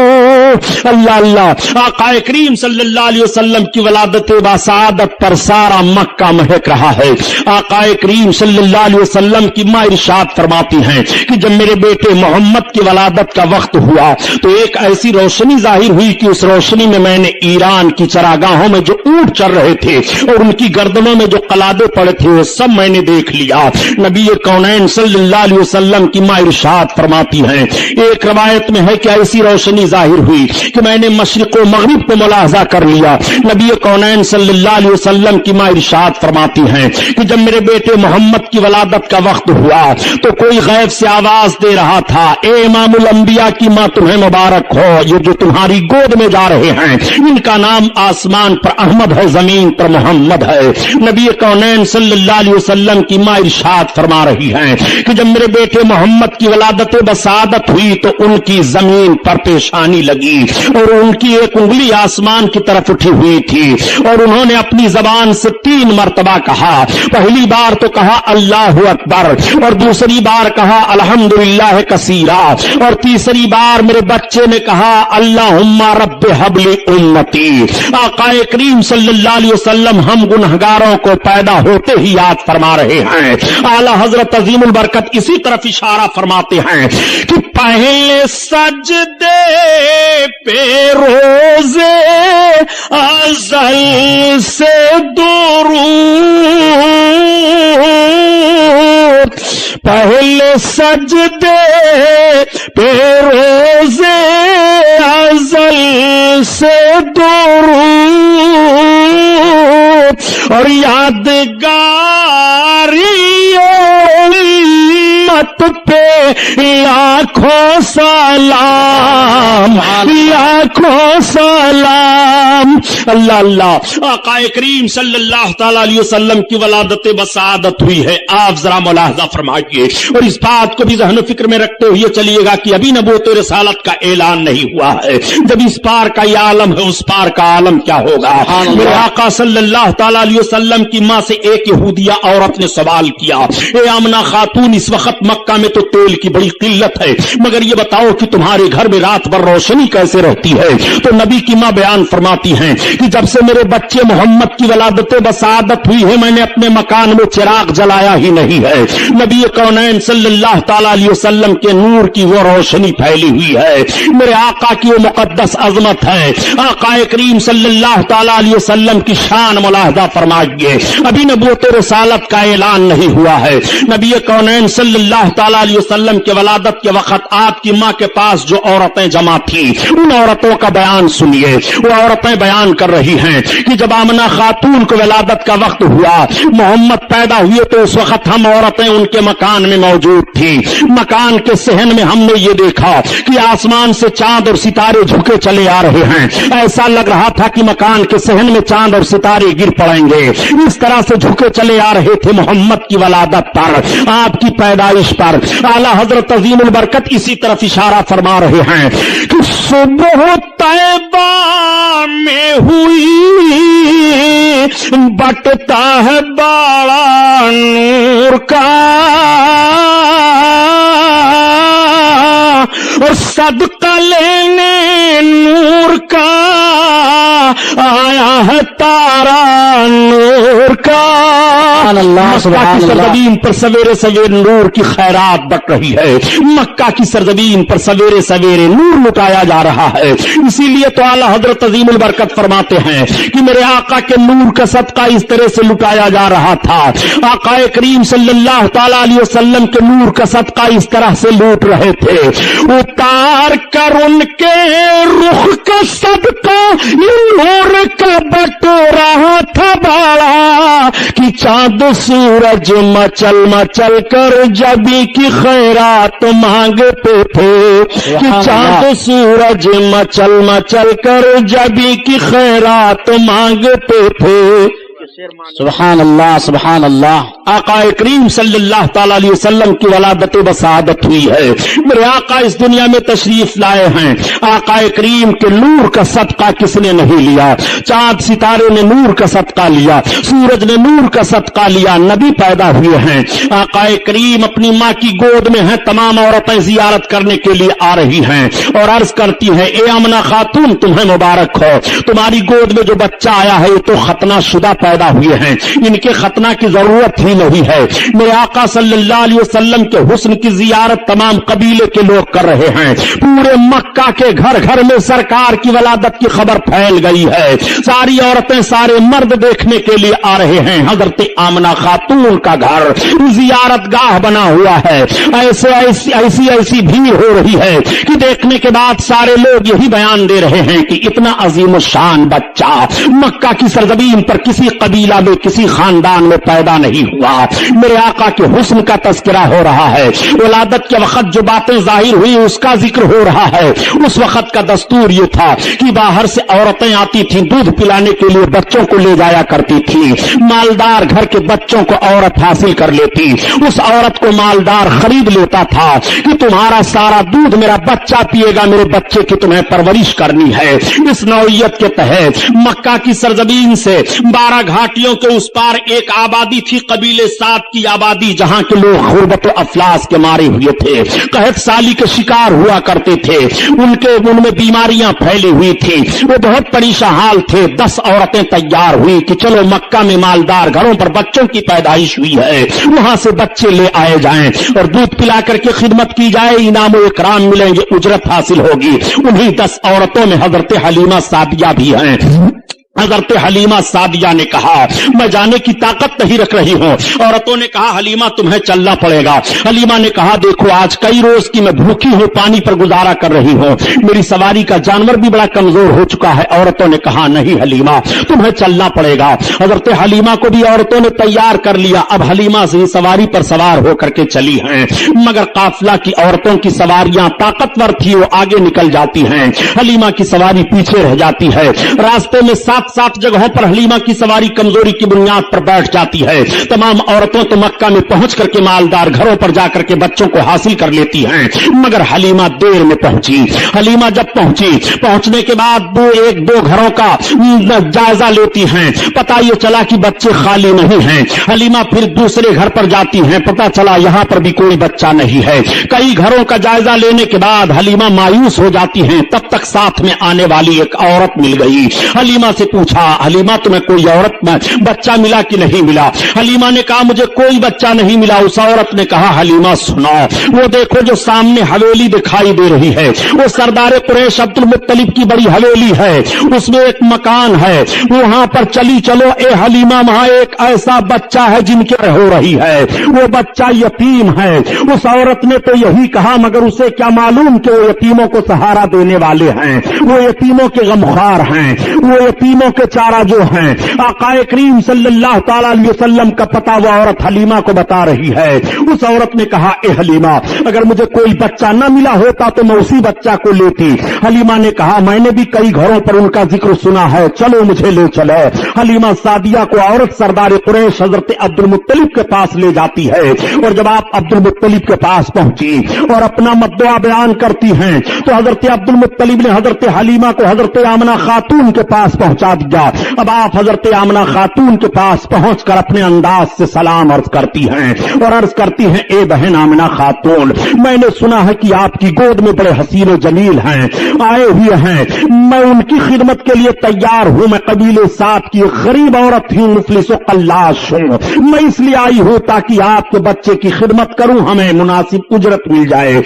اللہ اللہ. آقا کریم صلی اللہ علیہ وسلم کی ولادت بسعادت پر سارا مکہ مہک رہا ہے. آقا کریم صلی اللہ علیہ وسلم کی ماں ارشاد فرماتی ہیں کہ جب میرے بیٹے محمد کی ولادت کا وقت ہوا تو ایک ایسی روشنی ظاہر ہوئی کہ اس روشنی میں نے ایران کی چراگاہوں میں جو اونٹ چر رہے تھے اور ان کی گردنوں میں جو قلادے پڑے تھے وہ سب میں نے دیکھ لیا۔ نبی کونین صلی اللہ علیہ وسلم کی ماں ارشاد فرماتی ہیں، ایک روایت میں ہے کہ ایسی روشنی ظاہر ہوئی کہ میں نے مشرق و مغرب کو ملاحظہ کر لیا۔ نبی کونین صلی اللہ علیہ وسلم کی ماں ارشاد فرماتی ہیں کہ جب میرے بیٹے محمد کی ولادت کا وقت ہوا تو کوئی غیب سے آواز دے رہا تھا، اے امام الانبیاء کی ماں تمہیں مبارک ہو، یہ جو تمہاری گود میں جا رہے ہیں ان کا نام آسمان پر احمد ہے، زمین پر محمد ہے۔ نبی کونین صلی اللہ علیہ وسلم کی ماں ارشاد فرما رہی ہیں کہ جب میرے بیٹے محمد کی ولادت بسعادت ہوئی تو ان کی زمین پر پیشانی لگی اور ان کی ایک انگلی آسمان کی طرف اٹھی ہوئی تھی اور انہوں نے اپنی زبان سے 3 مرتبہ کہا۔ پہلی بار تو کہا اللہ اکبر، اور دوسری بار کہا الحمدللہ کثیرا، اور تیسری بار میرے بچے نے کہا اللہم رب حب لی امتی۔ آقا کریم صلی اللہ علیہ وسلم ہم گنہگاروں کو پیدا ہوتے ہی یاد فرما رہے ہیں۔ اعلی حضرت عظیم البرکت اسی طرف اشارہ فرماتے ہیں کہ پہلے سجدے پہ روزے ازل سے درود، پہلے سجدے پہ روزے ازل سے درود اور یادگاری امت پہ لاکھوں سلام، لاکھوں سلام۔ اللہ اللہ، آقا کریم صلی اللہ تعالی علیہ وسلم کی ولادت بسعادت ہوئی ہے۔ آپ ذرا ملاحظہ فرمائیے اور اس بات کو بھی ذہن و فکر میں رکھتے ہوئے چلیے گا کہ ابھی نبوت رسالت کا اعلان نہیں ہوا ہے۔ جب اس پار کا یہ عالم ہے اس پار کا عالم کیا ہوگا؟ میرے آقا صلی اللہ تعالی علیہ وسلم کی ماں سے ایک یہودیہ عورت نے سوال کیا، اے آمنہ خاتون، اس وقت مکہ میں تو تیل کی بڑی قلت ہے، مگر یہ بتاؤ کہ تمہارے گھر میں رات بھر روشنی کیسے رہتی ہے؟ تو نبی کی ماں بیان فرماتی ہیں کہ جب سے میرے بچے محمد کی ولادت بسعادت ہوئی ہے میں نے اپنے مکان میں چراغ جلایا ہی نہیں ہے۔ نبی کونین صلی اللہ تعالی علیہ وسلم کے نور کی وہ روشنی پھیلی ہوئی ہے، میرے آقا کی وہ مقدس عظمت ہے۔ آقا کریم صلی اللہ تعالی علیہ وسلم کی شان ملاحظہ فرمائیے، ابھی نبوت رسالت کا اعلان نہیں ہوا ہے۔ نبی کونین صلی اللہ تعالی علیہ وسلم کے ولادت کے وقت آپ کی ماں کے پاس جو عورتیں جمع تھیں ان عورتوں کا بیان سنیے۔ وہ عورتیں بیان کر رہی ہیں کہ جب آمنہ خاتون کو ولادت کا وقت ہوا، محمد پیدا ہوئے، تو اس وقت ہم عورتیں ان کے مکان میں موجود تھی۔ مکان کے صحن میں ہم نے یہ دیکھا کہ آسمان سے چاند اور ستارے جھکے چلے آ رہے ہیں، ایسا لگ رہا تھا کہ مکان کے صحن میں چاند اور ستارے گر پڑیں گے۔ اس طرح سے جھکے چلے آ رہے تھے محمد کی ولادت پر، آپ کی پیدائش پر۔ اعلی حضرت عظیم البرکت اسی طرف اشارہ فرما رہے ہیں کہ صبح طیبہ میں ہوئی بٹتا ہے باڑا نور کا، اور صدقہ لینے نور کا آیا ہے تارا نور کا۔ مکہ کی سرزمین پر سویرے سویرے نور کی خیرات بٹ رہی ہے، مکہ کی سرزمین پر سویرے سویرے نور لٹایا جا رہا ہے۔ اسی لیے تو اعلیٰ حضرت عظیم البرکت فرماتے ہیں کہ میرے آقا کے نور کا صدقہ اس طرح سے لٹایا جا رہا تھا، آقا کریم صلی اللہ تعالی علیہ وسلم کے نور کا صدقہ اس طرح سے لوٹ رہے تھے، اتار کر ان کے رخ کا صدقہ نور کا بٹ رہا تھا باڑا، کہ چاند سورج مچل مچل کر جبی کی خیرات مانگتے تھے، کہ چاند سورج مچل مچل کر جبی کی خیرات مانگتے تھے۔ سبحان اللہ سبحان اللہ۔ آقا کریم صلی اللہ تعالی علیہ وسلم کی ولادت بسعادت ہوئی ہے، میرے آقا اس دنیا میں تشریف لائے ہیں۔ آقا کریم کے نور کا صدقہ کس نے نہیں لیا؟ چاند ستارے نے نور کا صدقہ لیا، سورج نے نور کا صدقہ لیا، نبی پیدا ہوئے ہیں۔ آقا کریم اپنی ماں کی گود میں ہیں، تمام عورتیں زیارت کرنے کے لیے آ رہی ہیں اور عرض کرتی ہیں، اے آمنہ خاتون تمہیں مبارک ہو، تمہاری گود میں جو بچہ آیا ہے یہ تو ختنہ شدہ پیدا پیدا ہوئے ہیں، ان کے ختنہ کی ضرورت ہی نہیں ہے۔ میرے آقا صلی اللہ علیہ وسلم کے حسن کی زیارت تمام قبیلے کے لوگ کر رہے ہیں، پورے مکہ کے گھر گھر میں سرکار کی ولادت کی خبر پھیل گئی ہے، ساری عورتیں سارے مرد دیکھنے کے لیے آ رہے ہیں۔ حضرت آمنہ خاتون کا گھر زیارت گاہ بنا ہوا ہے، ایسی بھیڑ ہو رہی ہے کہ دیکھنے کے بعد سارے لوگ یہی بیان دے رہے ہیں کہ اتنا عظیم الشان بچہ مکہ کی سرزمین پر کسی قبیلہ میں کسی خاندان میں پیدا نہیں ہوا۔ میرے آقا کے حسن کا تذکرہ ہو رہا ہے، ولادت کے وقت جو باتیں ظاہر ہوئی اس کا ذکر ہو رہا ہے۔ اس وقت کا دستور یہ تھا کہ باہر سے عورتیں آتی تھیں، دودھ پلانے کے لیے بچوں کو لے جایا کرتی تھی، مالدار گھر کے بچوں کو عورت حاصل کر لیتی، اس عورت کو مالدار خرید لیتا تھا کہ تمہارا سارا دودھ میرا بچہ پیے گا، میرے بچے کی تمہیں پرورش کرنی ہے۔ اس نوعیت کے تحت مکہ کی سرزمین سے 12 گھاٹیوں کے اس پار ایک آبادی تھی، قبیلے سات کی آبادی، جہاں کے لوگ غربت و افلاس کے مارے ہوئے تھے، قحط سالی کے شکار ہوا کرتے تھے، ان میں بیماریاں پھیلی ہوئی تھی، وہ بہت پریشان حال تھے۔ 10 عورتیں تیار ہوئی کہ چلو مکہ میں مالدار گھروں پر بچوں کی پیدائش ہوئی ہے، وہاں سے بچے لے آئے جائیں اور دودھ پلا کر کے خدمت کی جائے، انعام و اکرام ملیں گے، اجرت حاصل ہوگی۔ انہی 10 عورتوں میں حضرت حلیمہ سعدیہ بھی ہیں۔ حضرت حلیمہ سعدیہ نے کہا میں جانے کی طاقت نہیں رکھ رہی ہوں۔ عورتوں نے کہا حلیمہ تمہیں چلنا پڑے گا۔ حلیمہ نے کہا دیکھو آج کئی روز کی میں بھوکی ہوں، پانی پر گزارا کر رہی ہوں، میری سواری کا جانور بھی بڑا کمزور ہو چکا ہے۔ عورتوں نے کہا نہیں حلیمہ تمہیں چلنا پڑے گا۔ حضرت حلیمہ کو بھی عورتوں نے تیار کر لیا، اب حلیمہ سے سواری پر سوار ہو کر کے چلی ہیں، مگر قافلہ کی عورتوں کی سواریاں طاقتور تھی، وہ آگے نکل جاتی ہیں، حلیمہ کی سواری پیچھے رہ جاتی ہے۔ راستے میں 7 جگہوں پر حلیمہ کی سواری کمزوری کی بنیاد پر بیٹھ جاتی ہے۔ تمام عورتوں تو مکہ میں پہنچ کر کے مالدار گھروں پر جا کر کے بچوں کو حاصل کر لیتی ہیں، مگر حلیمہ دیر میں پہنچی۔ حلیمہ جب پہنچنے کے بعد ایک دو گھروں کا جائزہ لیتی ہیں، پتہ یہ چلا کہ بچے خالی نہیں ہیں۔ حلیمہ پھر دوسرے گھر پر جاتی ہیں، پتہ چلا یہاں پر بھی کوئی بچہ نہیں ہے۔ کئی گھروں کا جائزہ لینے کے بعد حلیمہ مایوس ہو جاتی ہیں، تب تک ساتھ میں آنے والی ایک عورت مل گئی۔ حلیمہ سے پوچھا حلیمہ تمہیں کوئی عورت میں بچہ ملا کہ نہیں ملا؟ حلیمہ نے کہا مجھے کوئی بچہ نہیں ملا۔ اس عورت نے کہا حلیمہ سنو، وہ دیکھو جو سامنے حویلی دکھائی دے رہی ہے، وہ سردار قریش عبد المطلب کی بڑی حویلی ہے، اس میں ایک مکان ہے، وہاں پر چلی چلو اے حلیمہ، وہاں ایک ایسا بچہ ہے جن کے ہو رہی ہے، وہ بچہ یتیم ہے۔ اس عورت نے تو یہی کہا، مگر اسے کیا معلوم کہ وہ یتیموں کو سہارا دینے والے ہیں، وہ یتیموں کے غمخوار ہیں، وہ یتیموں کے چارہ جو ہیں۔ آقا کریم صلی اللہ تعالی علیہ وسلم کا پتہ وہ عورت حلیمہ کو بتا رہی ہے۔ اس عورت نے کہا اے حلیمہ اگر مجھے کوئی بچہ نہ ملا ہوتا تو میں اسی بچہ کو لیتی۔ حلیمہ نے کہا میں نے بھی کئی گھروں پر ان کا ذکر سنا ہے، چلو مجھے لے چلے۔ حلیمہ سعدیہ کو عورت سردار قریش حضرت عبد المطلب کے پاس لے جاتی ہے، اور جب آپ عبد المطلب کے پاس پہنچی اور اپنا مدعا بیان کرتی ہیں تو حضرت عبد المطلب نے حضرت حلیمہ کو حضرت آمنہ خاتون کے پاس پہنچا دیا۔ اب آپ حضرت آمنہ خاتون کے پاس پہنچ کر اپنے انداز سے سلام عرض کرتی ہیں اور عرض کرتی ہیں اے بہن آمنہ خاتون، میں نے سنا ہے کہ آپ کی گود میں بڑے حسین و جمیل ہیں، آئے ہوئے ہیں، میں ان کی خدمت کے لیے تیار ہوں، میں قبیلے سات کی غریب عورت ہوں، مفلس و قلاش ہوں، میں اس لیے آئی ہوں تاکہ آپ کے بچے کی خدمت کروں، ہمیں مناسب اجرت مل جائے۔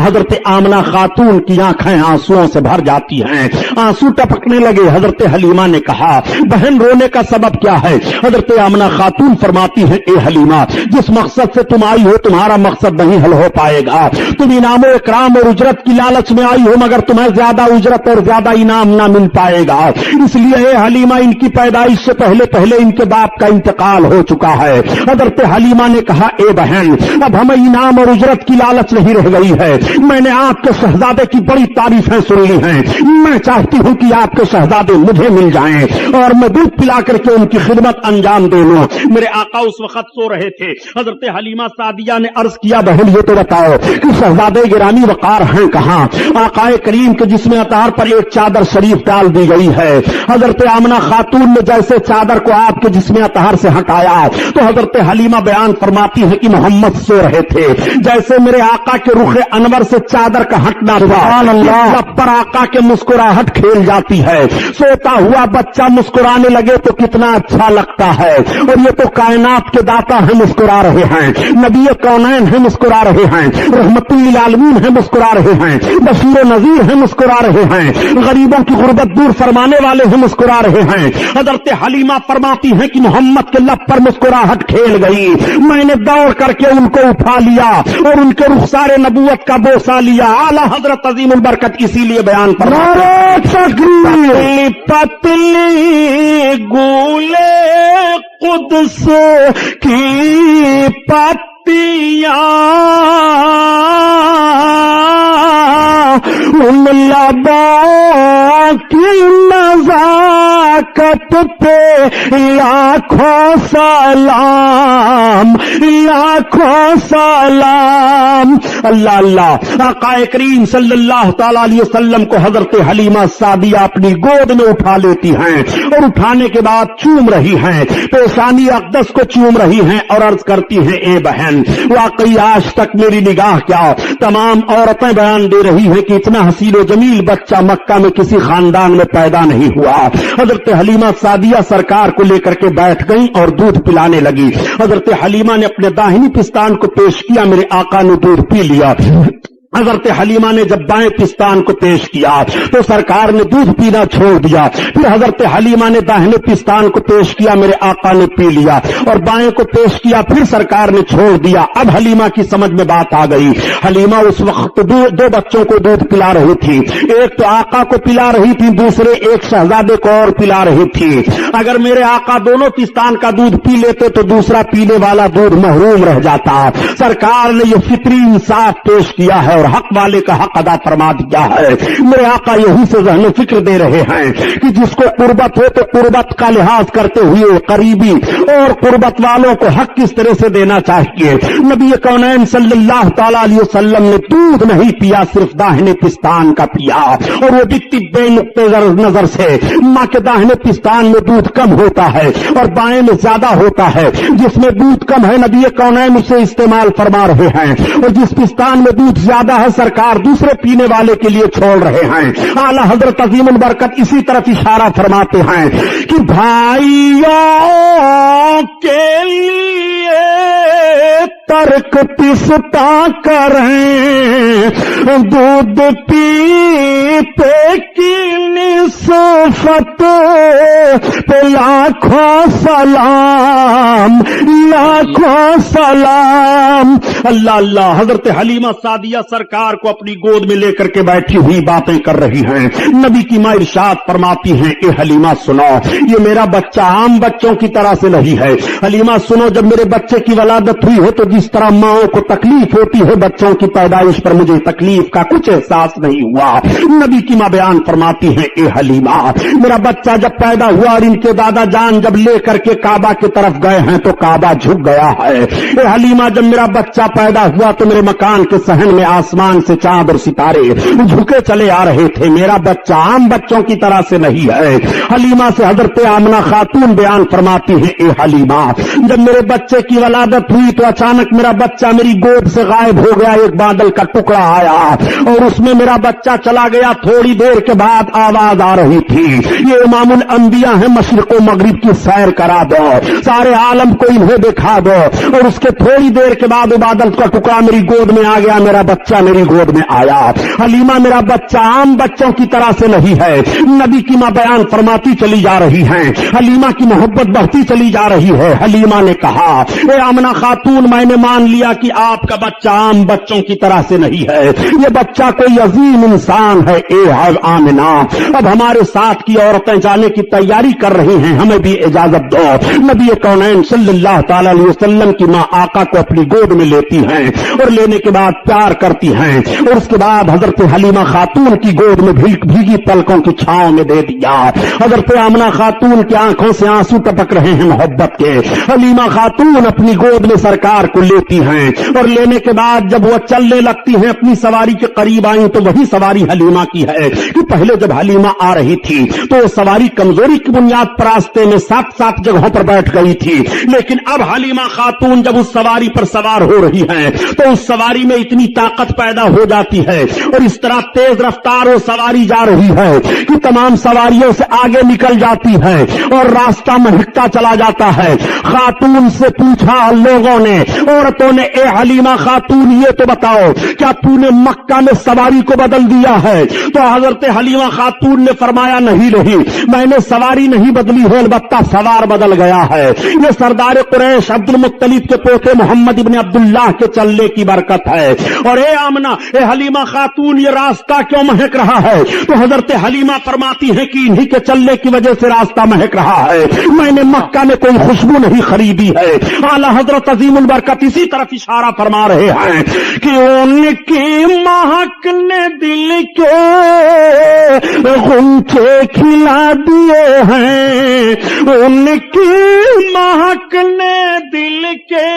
حضرت آمنہ خاتون کی آنکھیں آنسوؤں سے بھر جاتی ہیں، آنسو ٹپکنے لگے۔ حضرت حلیمہ نے کہا بہن رونے کا سبب کیا ہے؟ حضرت آمنہ خاتون فرماتی ہیں اے حلیمہ جس مقصد سے تم آئی ہو تمہارا مقصد نہیں حل ہو پائے گا، تم انعام و اکرام اور اجرت کی لالچ میں آئی ہو، مگر تمہیں زیادہ اجرت اور زیادہ انعام نہ مل پائے گا، اس لیے اے حلیمہ ان کی پیدائش سے پہلے ان کے باپ کا انتقال ہو چکا ہے۔ حضرت حلیمہ نے کہا اے بہن اب ہمیں انعام اور اجرت کی لالچ نہیں رہ گئی ہے، میں نے آپ کے شہزادے کی بڑی تعریفیں سن لی ہیں، میں چاہتی ہوں کہ آپ کے شہزادے مجھے مل جائیں اور میں دودھ پلا کر کے ان کی خدمت انجام دے لوں۔ میرے آقا اس وقت سو رہے تھے۔ حضرت حلیمہ سعدیہ نے عرض کیا بہن یہ تو بتاؤ کہ شہزادے گرامی وقار ہیں کہاں؟ آقا کریم کے جسم اطہار پر ایک چادر شریف ڈال دی گئی ہے۔ حضرت آمنہ خاتون نے جیسے چادر کو آپ کے جسم اطہار سے ہٹایا تو حضرت حلیمہ بیان فرماتی ہے کہ محمد سو رہے تھے، جیسے میرے آقا کے رخ انور سے چادر کا ہٹنا سبحان اللہ پر آقا کے مسکراہٹ کھیل جاتی ہے، سوتا ہوا میرا بچہ مسکرانے لگے تو کتنا اچھا لگتا ہے. اور یہ تو کائنات کے داتا ہیں, مسکرا رہے ہیں. نبی کونین ہیں, مسکرا رہے ہیں. رحمت للعالمین ہیں, مسکرا رہے ہیں. بشیر و نذیر ہیں, مسکرا رہے ہیں. غریبوں کی غربت دور فرمانے والے ہیں, مسکرا رہے ہیں. حضرت حلیمہ فرماتی ہیں کہ محمد کے لب پر مسکراہٹ کھیل گئی. میں نے دوڑ کر کے ان کو اٹھا لیا اور ان کے رخسار نبوت کا بوسہ لیا. اعلیٰ حضرت عظیم البرکت اسی لیے بیان پر پتلی گولے قدس کی پتیاں ان لبوں کی نزاکت پہ لاکھوں سلام, لاکھوں سلام. اللہ اللہ. آقا کریم صلی اللہ تعالی علیہ وسلم کو حضرت حلیمہ سعدیہ اپنی گود میں اٹھا لیتی ہیں اور اٹھانے کے بعد چوم رہی ہیں, پیشانی اقدس کو چوم رہی ہیں اور عرض کرتی ہیں, اے بہن واقعی آج تک میری نگاہ کیا تمام عورتیں بیان دے رہی ہیں کہ اتنا حسین و جمیل بچہ مکہ میں کسی خاندان میں پیدا نہیں ہوا. حضرت حلیمہ سعدیہ سرکار کو لے کر کے بیٹھ گئی اور دودھ پلانے لگی. حضرت حلیمہ نے اپنے داہنی پستان کو پیش کیا, میرے آقا نے دودھ پی لیا. حضرت حلیمہ نے جب بائیں پستان کو پیش کیا تو سرکار نے دودھ پینا چھوڑ دیا. پھر حضرت حلیمہ نے داہنے پستان کو پیش کیا, میرے آقا نے پی لیا. اور بائیں کو پیش کیا, پھر سرکار نے چھوڑ دیا. اب حلیمہ کی سمجھ میں بات آ گئی. حلیمہ اس وقت دو بچوں کو دودھ پلا رہی تھی. ایک تو آقا کو پلا رہی تھی, دوسرے ایک شہزادے کو اور پلا رہی تھی. اگر میرے آقا دونوں پستان کا دودھ پی لیتے تو دوسرا پینے والا دودھ محروم رہ جاتا. سرکار نے یہ فطری انصاف پیش کیا ہے اور حق والے کا حق ادا فرما دیا ہے. میرے آقا یہی سے ذہن و فکر دے رہے ہیں کہ جس کو قربت ہو تو قربت کا لحاظ کرتے ہوئے قریبی اور قربت والوں کو حق کس طرح سے دینا چاہیے. نبی کونین صلی اللہ تعالی علیہ وسلم نے دودھ نہیں پیا, صرف داہنے پستان کا پیا, اور وہ بھی طبی نقطہ نظر سے. ماں کے داہنے پستان میں دودھ کم ہوتا ہے اور بائیں میں زیادہ ہوتا ہے. جس میں دودھ کم ہے نبی کونین اسے استعمال فرما رہے ہیں, اور جس پستان میں دودھ زیادہ ہے سرکار دوسرے پینے والے کے لیے چھوڑ رہے ہیں. اعلیٰ حضرت عظیم البرکت اسی طرف اشارہ فرماتے ہیں کہ بھائیوں کے لیے ترک پستا کریں, دودھ پیتے کی نسبت پہ لاکھوں سلام, لاکھوں سلام. اللہ اللہ. حضرت حلیمہ سعدیہ سرکار کو اپنی گود میں لے کر کے بیٹھی ہوئی باتیں کر رہی ہیں. نبی کی ماں ارشاد فرماتی ہیں, اے حلیمہ سنو, یہ میرا بچہ عام بچوں کی طرح سے نہیں ہے. حلیمہ سنو, جب میرے بچے کی ولادت ہوئی ہے تو جس طرح ماؤں کو تکلیف ہوتی ہے بچوں کی پیدائش پر, مجھے تکلیف کا کچھ احساس نہیں ہوا. نبی کی ماں بیان فرماتی ہیں, اے حلیمہ میرا بچہ جب پیدا ہوا اور ان کے دادا جان جب لے کر کے کعبہ کی طرف گئے ہیں تو کعبہ جھک گیا ہے. اے حلیمہ جب میرا بچہ پیدا ہوا تو میرے مکان کے صحن میں آسمان سے چاند اور ستارے جھکے چلے آ رہے تھے. میرا بچہ عام بچوں کی طرح سے نہیں ہے. حلیمہ سے حضرت آمنہ خاتون بیان فرماتی ہیں, اے حلیمہ جب میرے بچے کی ولادت ہوئی تو اچانک میرا بچہ میری گود سے غائب ہو گیا. ایک بادل کا ٹکڑا آیا اور اس میں میرا بچہ چلا گیا. تھوڑی دیر کے بعد آواز آ رہی تھی, یہ امام الانبیاء ہیں, مشرق و مغرب کی سیر کرا دو, سارے عالم کو انہیں دکھا دو. اور اس کے تھوڑی دیر کے بعد بادل کا ٹکڑا میری گود میں آ گیا, میرا بچہ میری گود میں آیا. حلیمہ میرا بچہ عام بچوں کی طرح سے نہیں ہے. نبی کی ماں بیان فرماتی چلی جا رہی ہیں, حلیمہ کی محبت بڑھتی چلی جا رہی ہے. حلیمہ نے کہا, اے آمنہ خاتون میں نے مان لیا کہ آپ کا بچہ عام بچوں کی طرح سے نہیں ہے, یہ بچہ کوئی عظیم انسان ہے. اے آمنہ اب ہمارے ساتھ کی عورتیں جانے کی تیاری کر رہی ہیں, ہمیں بھی اجازت دو. نبی کونین صلی اللہ تعالی علیہ وسلم کی ماں آقا کو اپنی گود میں لیتی ہیں اور لینے کے بعد پیار کرتی ہیں, اور اس کے بعد حضرت حلیمہ خاتون کی گود میں بھیگی پلکوں کی چھاؤں میں دے دیا. حضرت آمنہ خاتون کی آنکھوں سے آنسو ٹپک رہے ہیں محبت کے. حلیمہ خاتون اپنی گود میں سرکار کو کو لیتی ہیں اور لینے کے بعد جب وہ چلنے لگتی ہیں اپنی سواری کے قریب آئیں تو وہی سواری حلیمہ کی ہے کہ پہلے جب حلیمہ آ رہی تھی تو وہ سواری کمزوری کی بنیاد پر راستے میں 7 جگہوں پر بیٹھ گئی تھی، لیکن اب حلیمہ خاتون جب اس سواری پر سوار ہو رہی ہیں تو اس سواری میں اتنی طاقت پیدا ہو جاتی ہے اور اس طرح تیز رفتار وہ سواری جا رہی ہے کہ تمام سواریوں سے آگے نکل جاتی ہے اور راستہ مہکتا چلا جاتا ہے۔ خاتون سے پوچھا لوگوں نے، عورتوں نے، اے حلیمہ خاتون یہ تو بتاؤ کیا تو نے مکہ میں سواری کو بدل دیا ہے؟ تو حضرت حلیمہ خاتون نے فرمایا نہیں میں نے سواری نہیں بدلی ہے، البتہ سوار بدل گیا ہے۔ یہ سردار قریش عبد المطلب کے پوتے محمد ابن عبداللہ کے چلنے کی برکت ہے۔ اور اے آمنہ، اے حلیمہ خاتون یہ راستہ کیوں مہک رہا ہے؟ تو حضرت حلیمہ فرماتی ہے کہ انہی کے چلنے کی وجہ سے راستہ مہک رہا ہے، میں نے مکہ میں کوئی خوشبو نہیں خریدی ہے۔ اعلیٰ حضرت عظیم البرکت اسی طرف اشارہ فرما رہے ہیں کہ ان کی مہک نے دل کے غنچے کھلا دیے ہیں، ان کی مہک نے دل کے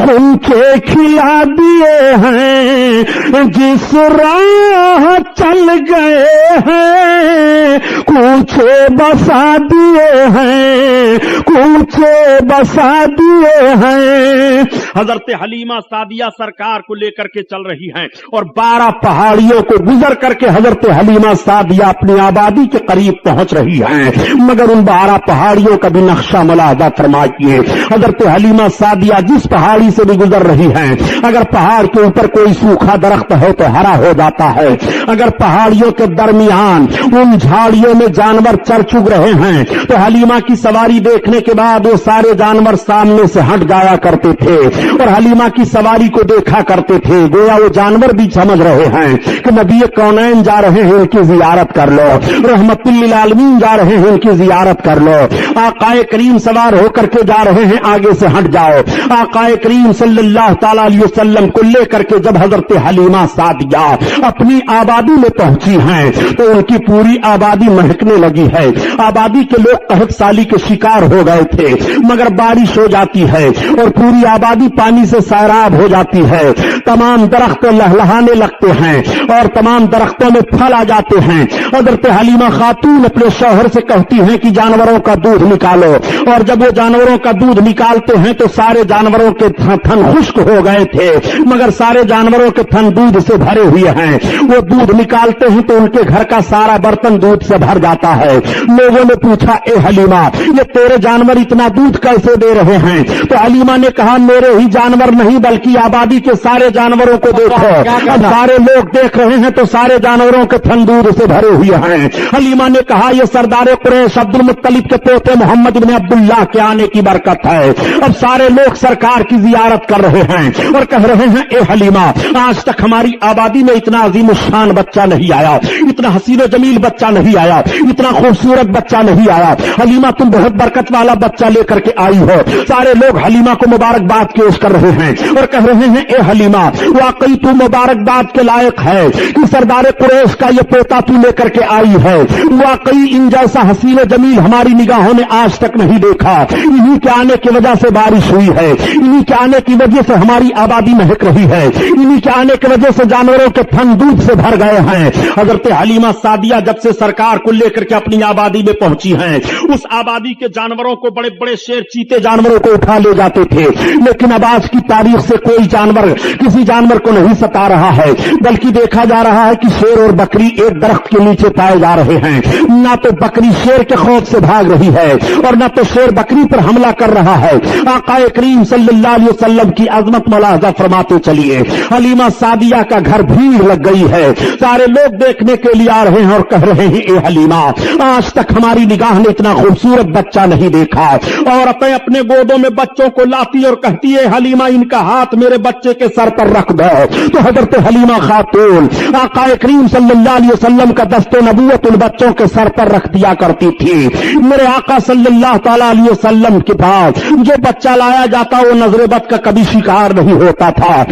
غنچے کھلا دیے ہیں، جس راہ چل گئے ہیں کوچے بسا دیے ہیں، کوچے بسا دیے ہیں۔ حضرت حلیمہ سعدیہ سرکار کو لے کر کے چل رہی ہیں اور 12 پہاڑیوں کو گزر کر کے حضرت حلیمہ سعدیہ اپنی آبادی کے قریب پہنچ رہی ہیں، مگر ان 12 پہاڑیوں کا بھی نقشہ ملاحظہ فرمائیے۔ حضرت حلیمہ سعدیہ جس پہاڑی سے بھی گزر رہی ہیں، اگر پہاڑ کے اوپر کوئی سوکھا درخت ہے تو ہرا ہو جاتا ہے، اگر پہاڑیوں کے درمیان ان جھاڑیوں میں جانور چر چگ رہے ہیں تو حلیمہ کی سواری دیکھنے کے بعد وہ سارے جانور سامنے سے ہٹ جایا کرتے تھے اور حلیمہ کی سواری کو دیکھا کرتے تھے، گویا وہ جانور بھی سمجھ رہے ہیں کہ نبی کونین جا رہے ہیں ان کی زیارت کر لو، رحمت للعالمین جا رہے ہیں ان کی زیارت کر لو، آقا کریم سوار ہو کر کے جا رہے ہیں آگے سے ہٹ جاؤ۔ آقا کریم صلی اللہ تعالی علیہ وسلم کو لے کر کے جب حضرت حلیمہ سعدیہ اپنی آبادی میں پہنچی ہیں تو ان کی پوری آبادی مہکنے لگی ہے۔ آبادی کے لوگ قحط سالی کے شکار ہو گئے تھے، مگر بارش ہو جاتی ہے اور پوری آبادی پانی سے سیراب ہو جاتی ہے، تمام درخت لہلہانے لگتے ہیں اور تمام درختوں میں پھل آ جاتے ہیں۔ حضرت حلیمہ خاتون اپنے شوہر سے کہتی ہیں کہ جانوروں کا دودھ نکالو، اور جب وہ جانوروں کا دودھ نکالتے ہیں تو سارے جانوروں کے تھن خشک ہو گئے تھے، مگر سارے جانوروں کے تھن دودھ سے بھرے ہوئے ہیں۔ وہ دودھ نکالتے ہیں تو ان کے گھر کا سارا برتن دودھ سے بھر جاتا ہے۔ لوگوں نے پوچھا اے حلیمہ یہ تیرے جانور اتنا دودھ کیسے دے رہے ہیں؟ تو حلیمہ نے کہا میرے ہی جانور نہیں بلکہ آبادی کے سارے جانوروں کو دیکھو، اب سارے لوگ دیکھ رہے ہیں تو سارے جانوروں کے تھن دودھ سے بھرے ہوئے ہیں۔ حلیمہ نے کہا یہ سردار قریش عبد المطلب کے پوتے محمد ابن عبداللہ کے آنے کی برکت ہے، اب سارے لوگ سرکار کی زیارت کر رہے ہیں اور کہہ رہے ہیں اے حلیمہ آج تک ہماری آبادی میں اتنا عظیم الشان بچہ نہیں آیا، اتنا حسین و جمیل بچہ نہیں آیا، اتنا خوبصورت بچہ نہیں آیا، حلیمہ تم بہت برکت والا بچہ لے کر کے آئی ہو۔ سارے لوگ حلیمہ کو مبارکباد پیش کر رہے ہیں اور کہہ رہے ہیں اے حلیمہ واقعی تو مبارکباد کے لائق ہے کہ سردار قریش کا یہ پوتا تو لے کر کے آئی ہے، واقعی ان جیسا حسین و جمیل ہماری نگاہوں نے آج تک نہیں دیکھا، انہی کے آنے کی وجہ سے بارش ہوئی ہے، انہی کے آنے کی وجہ سے ہماری آبادی مہک رہی ہے، انہی کے آنے کی وجہ سے جانوروں کے تھن دودھ سے بھر گئے ہیں۔ حضرت حلیمہ سعدیہ جب سے سرکار کو لے کر کے اپنی آبادی میں پہنچی ہیں اس آبادی کے جانوروں کو بڑے بڑے شیر چیتے جانوروں کو اٹھا لے جاتے تھے، لیکن اب آج کی تاریخ سے کوئی جانور کسی جانور کو نہیں ستا رہا ہے، بلکہ دیکھا جا رہا ہے کہ شیر اور بکری ایک درخت کے نیچے پائے جا رہے ہیں، نہ تو بکری شیر کے خوف سے بھاگ رہی ہے اور نہ تو شیر بکری پر حملہ کر رہا ہے۔ آقا کریم صلی اللہ علیہ وسلم کی عظمت ملاحظہ فرماتے چلیے، حلیمہ سعدیہ کا گھر بھیڑ لگ گئی ہے، سارے لوگ دیکھنے کے لیے آ رہے ہیں اور کہہ رہے ہیں اے حلیمہ آج تک ہماری نگاہ نے اتنا خوبصورت بچہ نہیں دیکھا، اور اپنے گودوں میں بچوں کو لاتی اور کہتی ہے حلیمہ ان کا ہاتھ میرے بچے کے سر پر رکھ دو، تو حضرت حلیمہ خاتون آقا کریم صلی اللہ علیہ وسلم کا دست نبوت ان بچوں کے سر پر رکھ دیا کرتی تھی۔ میرے آقا صلی اللہ تعالی علیہ وسلم کے پاس جو بچہ لایا جاتا وہ نظر بد کا کبھی شکار نہیں ہوتا تھا،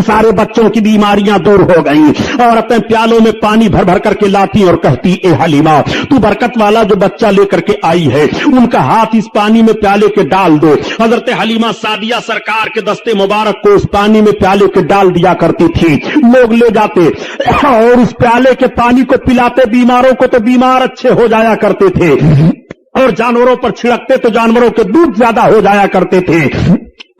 سارے بچوں کی بیماریاں دور ہو گئی. اور اپنے پیالوں میں پانی بھر بھر کر کے لاتی اور کہتی اے حلیمہ تو برکت والا جو بچہ لے کر کے آئی ہے ان کا ہاتھ اس پانی میں پیالے کے ڈال دو. حضرت حلیمہ سعدیہ سرکار کے دستے مبارک کو اس پانی میں پیالے کے ڈال دیا کرتی تھی. لوگ لے جاتے اور اس پیالے کے پانی کو پلاتے بیماروں کو تو بیمار اچھے ہو جایا کرتے تھے اور جانوروں پر چھڑکتے تو جانوروں کے دودھ زیادہ ہو جایا کرتے تھے.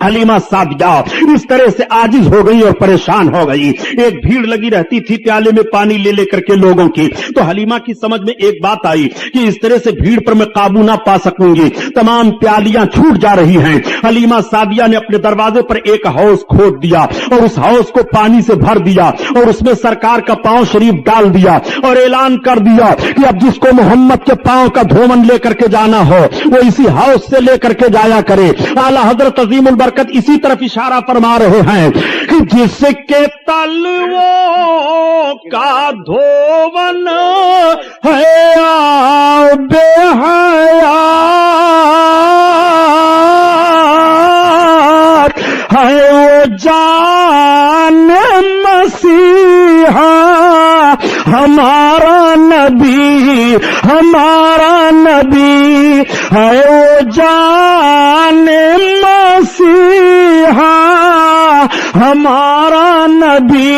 حلیمہ سعدیہ اس طرح سے عاجز ہو گئی اور پریشان ہو گئی. ایک بھیڑ لگی رہتی تھی پیالے میں پانی لے لے کر کے لوگوں کی. تو حلیمہ کی سمجھ میں ایک بات آئی کہ اس طرح سے بھیڑ پر میں قابو نہ پا سکوں گی, تمام پیالیاں چھوٹ جا رہی ہیں. حلیمہ سعدیہ نے اپنے دروازے پر ایک حوض کھود دیا اور اس حوض کو پانی سے بھر دیا اور اس میں سرکار کا پاؤں شریف ڈال دیا اور اعلان کر دیا کہ اب جس کو محمد کے پاؤں کا دھومن لے کر کے جانا ہو وہ اسی حوض سے لے کر کے جایا کرے. اعلیٰ حضرت عظیم البرکت اسی طرف اشارہ فرما رہے ہیں کہ جس کے تلووں کا دھوون ہے آب حیات ہے وہ جان مسیحا ہمارا نبی ہے وہ جان مسیحا ہمارا نبی.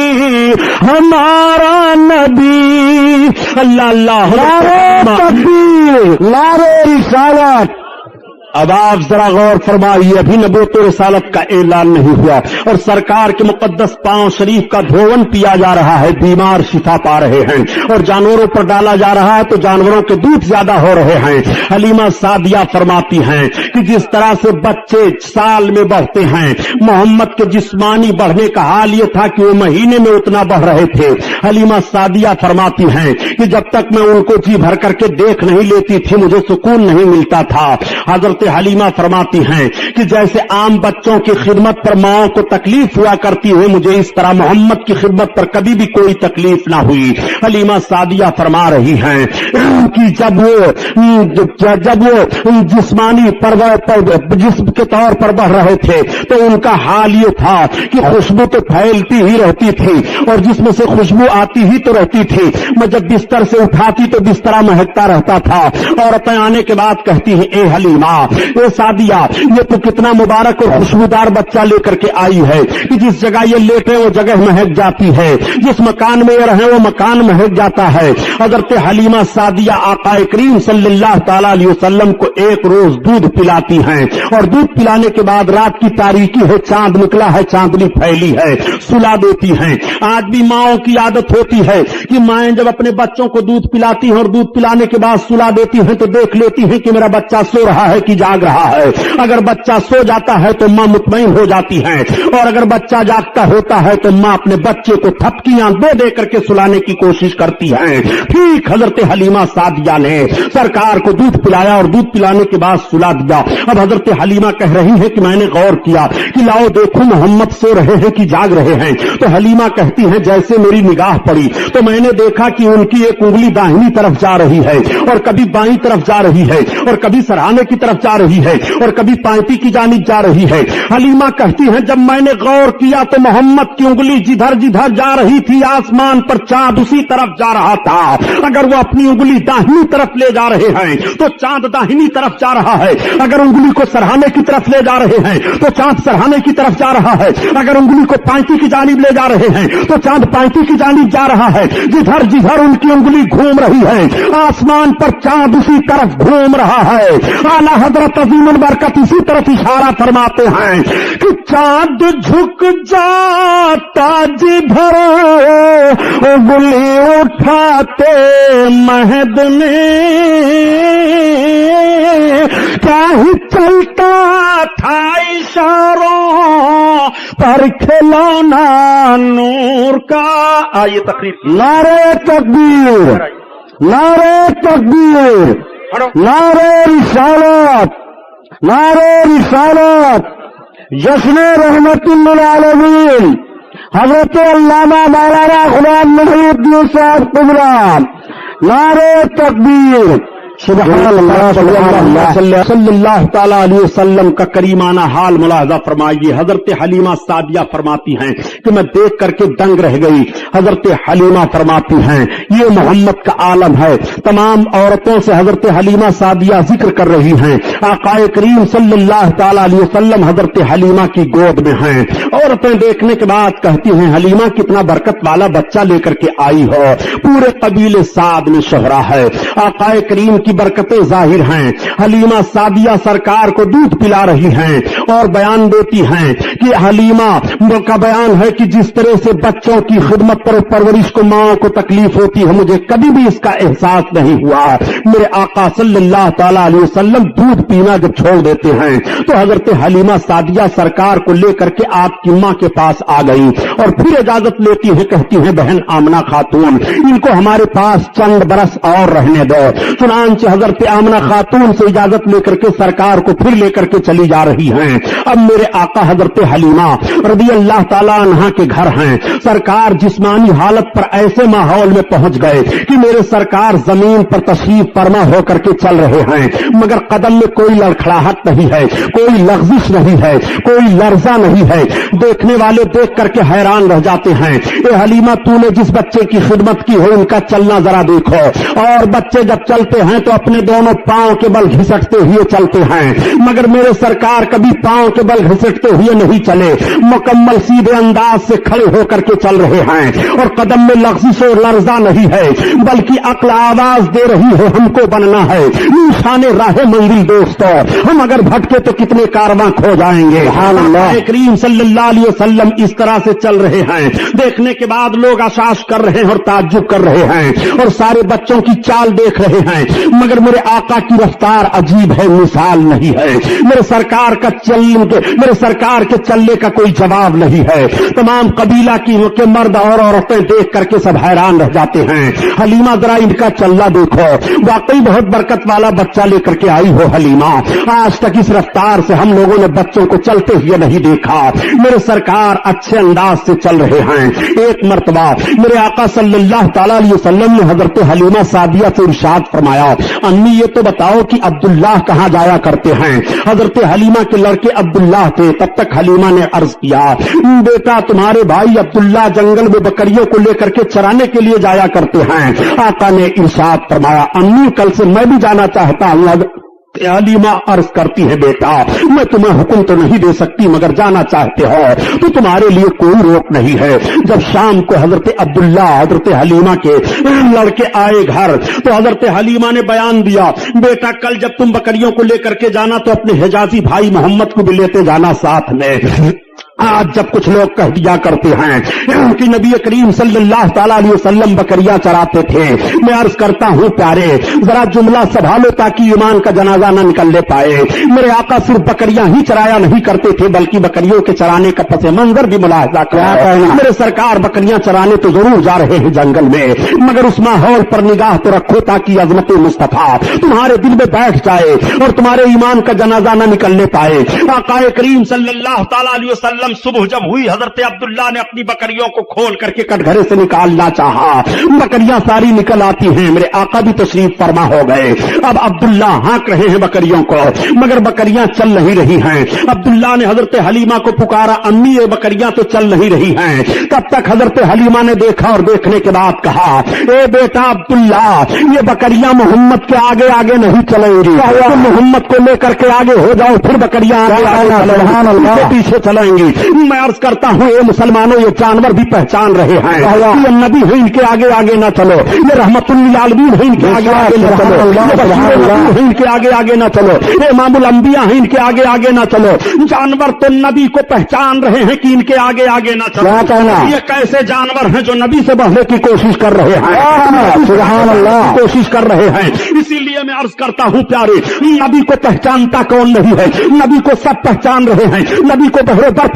اللہ اللہ نعرہ رسالت. اب آپ ذرا غور فرمائیے, ابھی نبوت و رسالت کا اعلان نہیں ہوا اور سرکار کے مقدس پاؤں شریف کا دھون پیا جا رہا ہے, بیمار شفا پا رہے ہیں اور جانوروں پر ڈالا جا رہا ہے تو جانوروں کے دودھ زیادہ ہو رہے ہیں. حلیمہ سعدیہ فرماتی ہیں کہ جس طرح سے بچے سال میں بڑھتے ہیں, محمد کے جسمانی بڑھنے کا حال یہ تھا کہ وہ مہینے میں اتنا بڑھ رہے تھے. حلیمہ سعدیہ فرماتی ہیں کہ جب تک میں ان کو جی بھر کر کے دیکھ نہیں لیتی تھی مجھے سکون نہیں ملتا تھا. حضرت حلیمہ فرماتی ہیں کہ جیسے عام بچوں کی خدمت پر ماؤں کو تکلیف ہوا کرتی ہے مجھے اس طرح محمد کی خدمت پر کبھی بھی کوئی تکلیف نہ ہوئی. حلیمہ سعدیہ فرما رہی ہیں کہ جب وہ جسمانی جسم کے طور پر بڑھ رہے تھے تو ان کا حال یہ تھا کہ خوشبو تو پھیلتی ہی رہتی تھی اور جسم سے خوشبو آتی ہی تو رہتی تھی. میں جب بستر سے اٹھاتی تو بستر مہکتا رہتا تھا. اور اپنے آنے کے بعد کہتی ہے اے حلیمہ اے سعدیہ یہ تو کتنا مبارک اور خوشبودار بچہ لے کر کے آئی ہے کہ جس جگہ یہ لیٹے وہ جگہ مہک جاتی ہے, جس مکان میں یہ رہے وہ مکان مہک جاتا ہے. حضرت حلیمہ سعدیہ آقا کریم صلی اللہ تعالی علیہ وسلم کو ایک روز دودھ پلاتی ہیں اور دودھ پلانے کے بعد رات کی تاریکی ہے, چاند نکلا ہے, چاندنی پھیلی ہے, سلا دیتی ہیں. آج بھی ماؤں کی عادت ہوتی ہے کہ مائیں جب اپنے بچوں کو دودھ پلاتی ہیں اور دودھ پلانے کے بعد سلا دیتی ہیں تو دیکھ لیتی ہیں کہ میرا بچہ سو رہا ہے کہ جاگ رہا ہے. اگر بچہ سو جاتا ہے تو ماں مطمئن ہو جاتی ہے اور اگر بچہ جاگتا ہوتا ہے تو ماں اپنے بچے کو تھپکیاں دے کر کے سلانے کی کوشش کرتی ہے. ٹھیک حضرت حلیمہ سعدیہ نے سرکار کو دودھ پلایا اور دودھ پلانے کے بعد سلا دیا. اب حضرت حلیمہ کہہ رہی ہے کہ میں نے غور کیا کہ لاؤ دیکھو محمد سو رہے ہیں کہ جاگ رہے ہیں. تو حلیمہ کہتی ہیں جیسے میری نگاہ پڑی تو میں نے دیکھا کہ ان کی ایک انگلی داہنی طرف جا رہی ہے اور کبھی بائیں طرف جا رہی ہے اور کبھی سرہانے کی طرف جا رہی ہے اور کبھی پائپی کی جانب جا رہی ہے. حلیمہ کہتی ہیں جب میں نے غور کیا تو محمد کی انگلی جدھر جا رہی تھی آسمان پر چاند اسی طرف جا رہا تھا. اگر وہ اپنی انگلی داہنی طرف لے جا رہے ہیں تو چاند داہنی طرف جا رہا ہے, اگر انگلی کو سرہانے کی طرف لے جا رہے ہیں تو چاند سرہانے کی طرف جا رہا ہے, اگر انگلی کو پائپی کی جانب لے جا رہے ہیں تو چاند پائپی کی جانب جا رہا ہے. جدھر ان کی انگلی گھوم رہی ہے آسمان پر چاند اسی طرف گھوم رہا ہے. اعلیٰ حضرت عظیم البرکت اسی طرف اشارہ فرماتے ہیں کہ چاند جھک جاتا جدھر انگلی اٹھاتے مہد میں کیا ہی چلتا تھا اشاروں پر کھلونا نور کا. آئیے تقریر. نعرہ تکبیر, نعرہ تکبیر, نعرہ رسالت, نعرہ رسالت. جشن رحمت للعالمین حضرت علامہ مولانا غلام محی الدین صاحب قبلہ. نعرہ تکبیر. صلی اللہ تعالیٰ علیہ وسلم کا کریمانہ حال ملاحظہ فرمائیے. حضرت حلیمہ سعدیہ فرماتی ہیں کہ میں دیکھ کر کے دنگ رہ گئی. حضرت حلیمہ فرماتی ہیں یہ محمد کا عالم ہے. تمام عورتوں سے حضرت حلیمہ سعدیہ ذکر کر رہی ہیں. آقا کریم صلی اللہ تعالیٰ علیہ وسلم حضرت حلیمہ کی گود میں ہیں. عورتیں دیکھنے کے بعد کہتی ہیں حلیمہ کتنا برکت والا بچہ لے کر کے آئی ہو. پورے قبیلے سعد میں شہرا ہے. آقا کریم کی برکتیں ظاہر ہیں. حلیمہ سعدیہ سرکار کو دودھ پلا رہی ہیں اور بیان دیتی ہیں کہ حلیمہ کا بیان ہے کہ جس طرح سے بچوں کی خدمت پر پرورش کو ماں کو تکلیف ہوتی ہے مجھے کبھی بھی اس کا احساس نہیں ہوا. میرے آقا صلی اللہ تعالیٰ علیہ وسلم دودھ پینا جب چھوڑ دیتے ہیں تو حضرت حلیمہ سعدیہ سرکار کو لے کر کے آپ کی ماں کے پاس آ گئی اور پھر اجازت لیتی ہیں. کہتی ہیں بہن آمنہ خاتون ان کو ہمارے پاس چند برس اور رہنے دو. چنانچہ حضرت آمنہ خاتون سے اجازت لے کر کے سرکار کو پھر لے کر کے چلی جا رہی ہیں. اب میرے آقا حضرت حلیمہ رضی اللہ تعالیٰ عنہ کے گھر ہیں. سرکار جسمانی حالت پر ایسے ماحول میں پہنچ گئے کہ میرے سرکار زمین پر تشریف فرما ہو کر کے چل رہے ہیں مگر قدم میں کوئی لڑکھڑاہٹ نہیں ہے, کوئی لغزش نہیں ہے, کوئی لرزہ نہیں ہے. دیکھنے والے دیکھ کر کے حیران رہ جاتے ہیں. اے حلیمہ تو نے جس بچے کی خدمت کی ہو ان کا چلنا ذرا دیکھو. اور بچے جب چلتے ہیں تو اپنے دونوں پاؤں کے بل گھسٹتے ہوئے چلتے ہیں مگر میرے سرکار کبھی پاؤں کے بل گھسٹتے ہوئے نہیں چلے. مکمل سیدھے انداز سے کھڑے ہو کر کے چل رہے ہیں اور قدم میں لغزش اور لرزہ نہیں ہے بلکہ عقل آواز دے رہی ہے ہم کو بننا ہے نشان راہ منزل. دوستو ہم اگر بھٹکے تو کتنے کارواں کھو جائیں گے. کریم صلی اللہ علیہ وسلم اس طرح سے چل رہے ہیں. دیکھنے کے بعد لوگ اشاش کر رہے ہیں اور تعجب کر رہے ہیں اور سارے بچوں کی چال دیکھ رہے ہیں مگر میرے آقا کی رفتار عجیب ہے, مثال نہیں ہے. میرے سرکار کے چلنے کا کوئی جواب نہیں ہے. تمام قبیلہ کی مرد اور عورتیں دیکھ کر کے سب حیران رہ جاتے ہیں. حلیمہ ذرا ان کا چلنا دیکھو, واقعی بہت برکت والا بچہ لے کر کے آئی ہو حلیمہ. آج تک اس رفتار سے ہم لوگوں نے بچوں کو چلتے ہوئے نہیں دیکھا. میرے سرکار اچھے انداز سے چل رہے ہیں. ایک مرتبہ میرے آقا صلی اللہ تعالیٰ علیہ وسلم نے حضرت حلیمہ سعدیہ سے ارشاد فرمایا امی یہ تو بتاؤ کہ عبداللہ کہاں جایا کرتے ہیں. حضرت حلیمہ کے لڑکے عبداللہ تھے. تب تک حلیمہ نے عرض کیا بیٹا تمہارے بھائی عبداللہ جنگل میں بکریوں کو لے کر کے چرانے کے لیے جایا کرتے ہیں. آقا نے ارشاد فرمایا امی کل سے میں بھی جانا چاہتا ہوں. حلیمہ عرض کرتی ہے بیٹا میں تمہیں حکم تو نہیں دے سکتی مگر جانا چاہتے ہو تو تمہارے لیے کوئی روک نہیں ہے. جب شام کو حضرت عبداللہ حضرت حلیمہ کے لڑکے آئے گھر تو حضرت حلیمہ نے بیان دیا بیٹا کل جب تم بکریوں کو لے کر کے جانا تو اپنے حجازی بھائی محمد کو بھی لیتے جانا ساتھ میں. آج جب کچھ لوگ کہہ دیا کرتے ہیں کہ نبی کریم صلی اللہ تعالیٰ علیہ وسلم بکریاں چراتے تھے, میں عرض کرتا ہوں پیارے ذرا جملہ سنبھالو تاکہ ایمان کا جنازہ نہ نکلنے پائے. میرے آقا صرف بکریاں ہی چرایا نہیں کرتے تھے بلکہ بکریوں کے چرانے کا پس منظر بھی ملاحظہ کرا. میرے سرکار بکریاں چرانے تو ضرور جا رہے ہیں جنگل میں مگر اس ماحول پر نگاہ تو رکھو تاکہ عظمت مصطفیٰ تمہارے دل میں بیٹھ جائے اور تمہارے ایمان کا جنازہ نہ نکلنے پائے. آقا کریم صلی اللہ تعالیٰ علیہ وسلم صبح جب ہوئی حضرت عبداللہ نے اپنی بکریوں کو کھول کر کے کٹگھرے سے نکالنا چاہا. بکریاں ساری نکل آتی ہیں. میرے آقا بھی تشریف فرما ہو گئے. اب عبداللہ ہانک رہے ہیں بکریوں کو مگر بکریاں چل نہیں رہی ہیں. عبداللہ نے حضرت حلیمہ کو پکارا امی یہ بکریاں تو چل نہیں رہی ہیں. تب تک حضرت حلیمہ نے دیکھا اور دیکھنے کے بعد کہا اے بیٹا عبداللہ یہ بکریاں محمد کے آگے آگے نہیں چلیں گی. محمد کو لے کر کے آگے ہو جاؤ پھر بکریاں پیچھے چلیں گی. میں عرض کرتا ہوں اے مسلمانوں یہ جانور بھی پہچان رہے ہیں یہ نبی ہے ان کے آگے آگے نہ چلو, یہ رحمت للعالمین ہے ان کے آگے آگے نہ چلو, ان کے آگے آگے نہ چلو, یہ امام الانبیاء ہیں ان کے آگے آگے نہ چلو. جانور تو نبی کو پہچان رہے ہیں کہ ان کے آگے آگے نہ چلو. یہ کیسے جانور ہیں جو نبی سے بڑھنے کی کوشش کر رہے ہیں, سبحان اللہ کوشش کر رہے ہیں. اسی لیے میں عرض کرتا ہوں پیارے نبی کو پہچانتا کون نہیں ہے, نبی کو سب پہچان رہے ہیں, نبی کو بہرے بر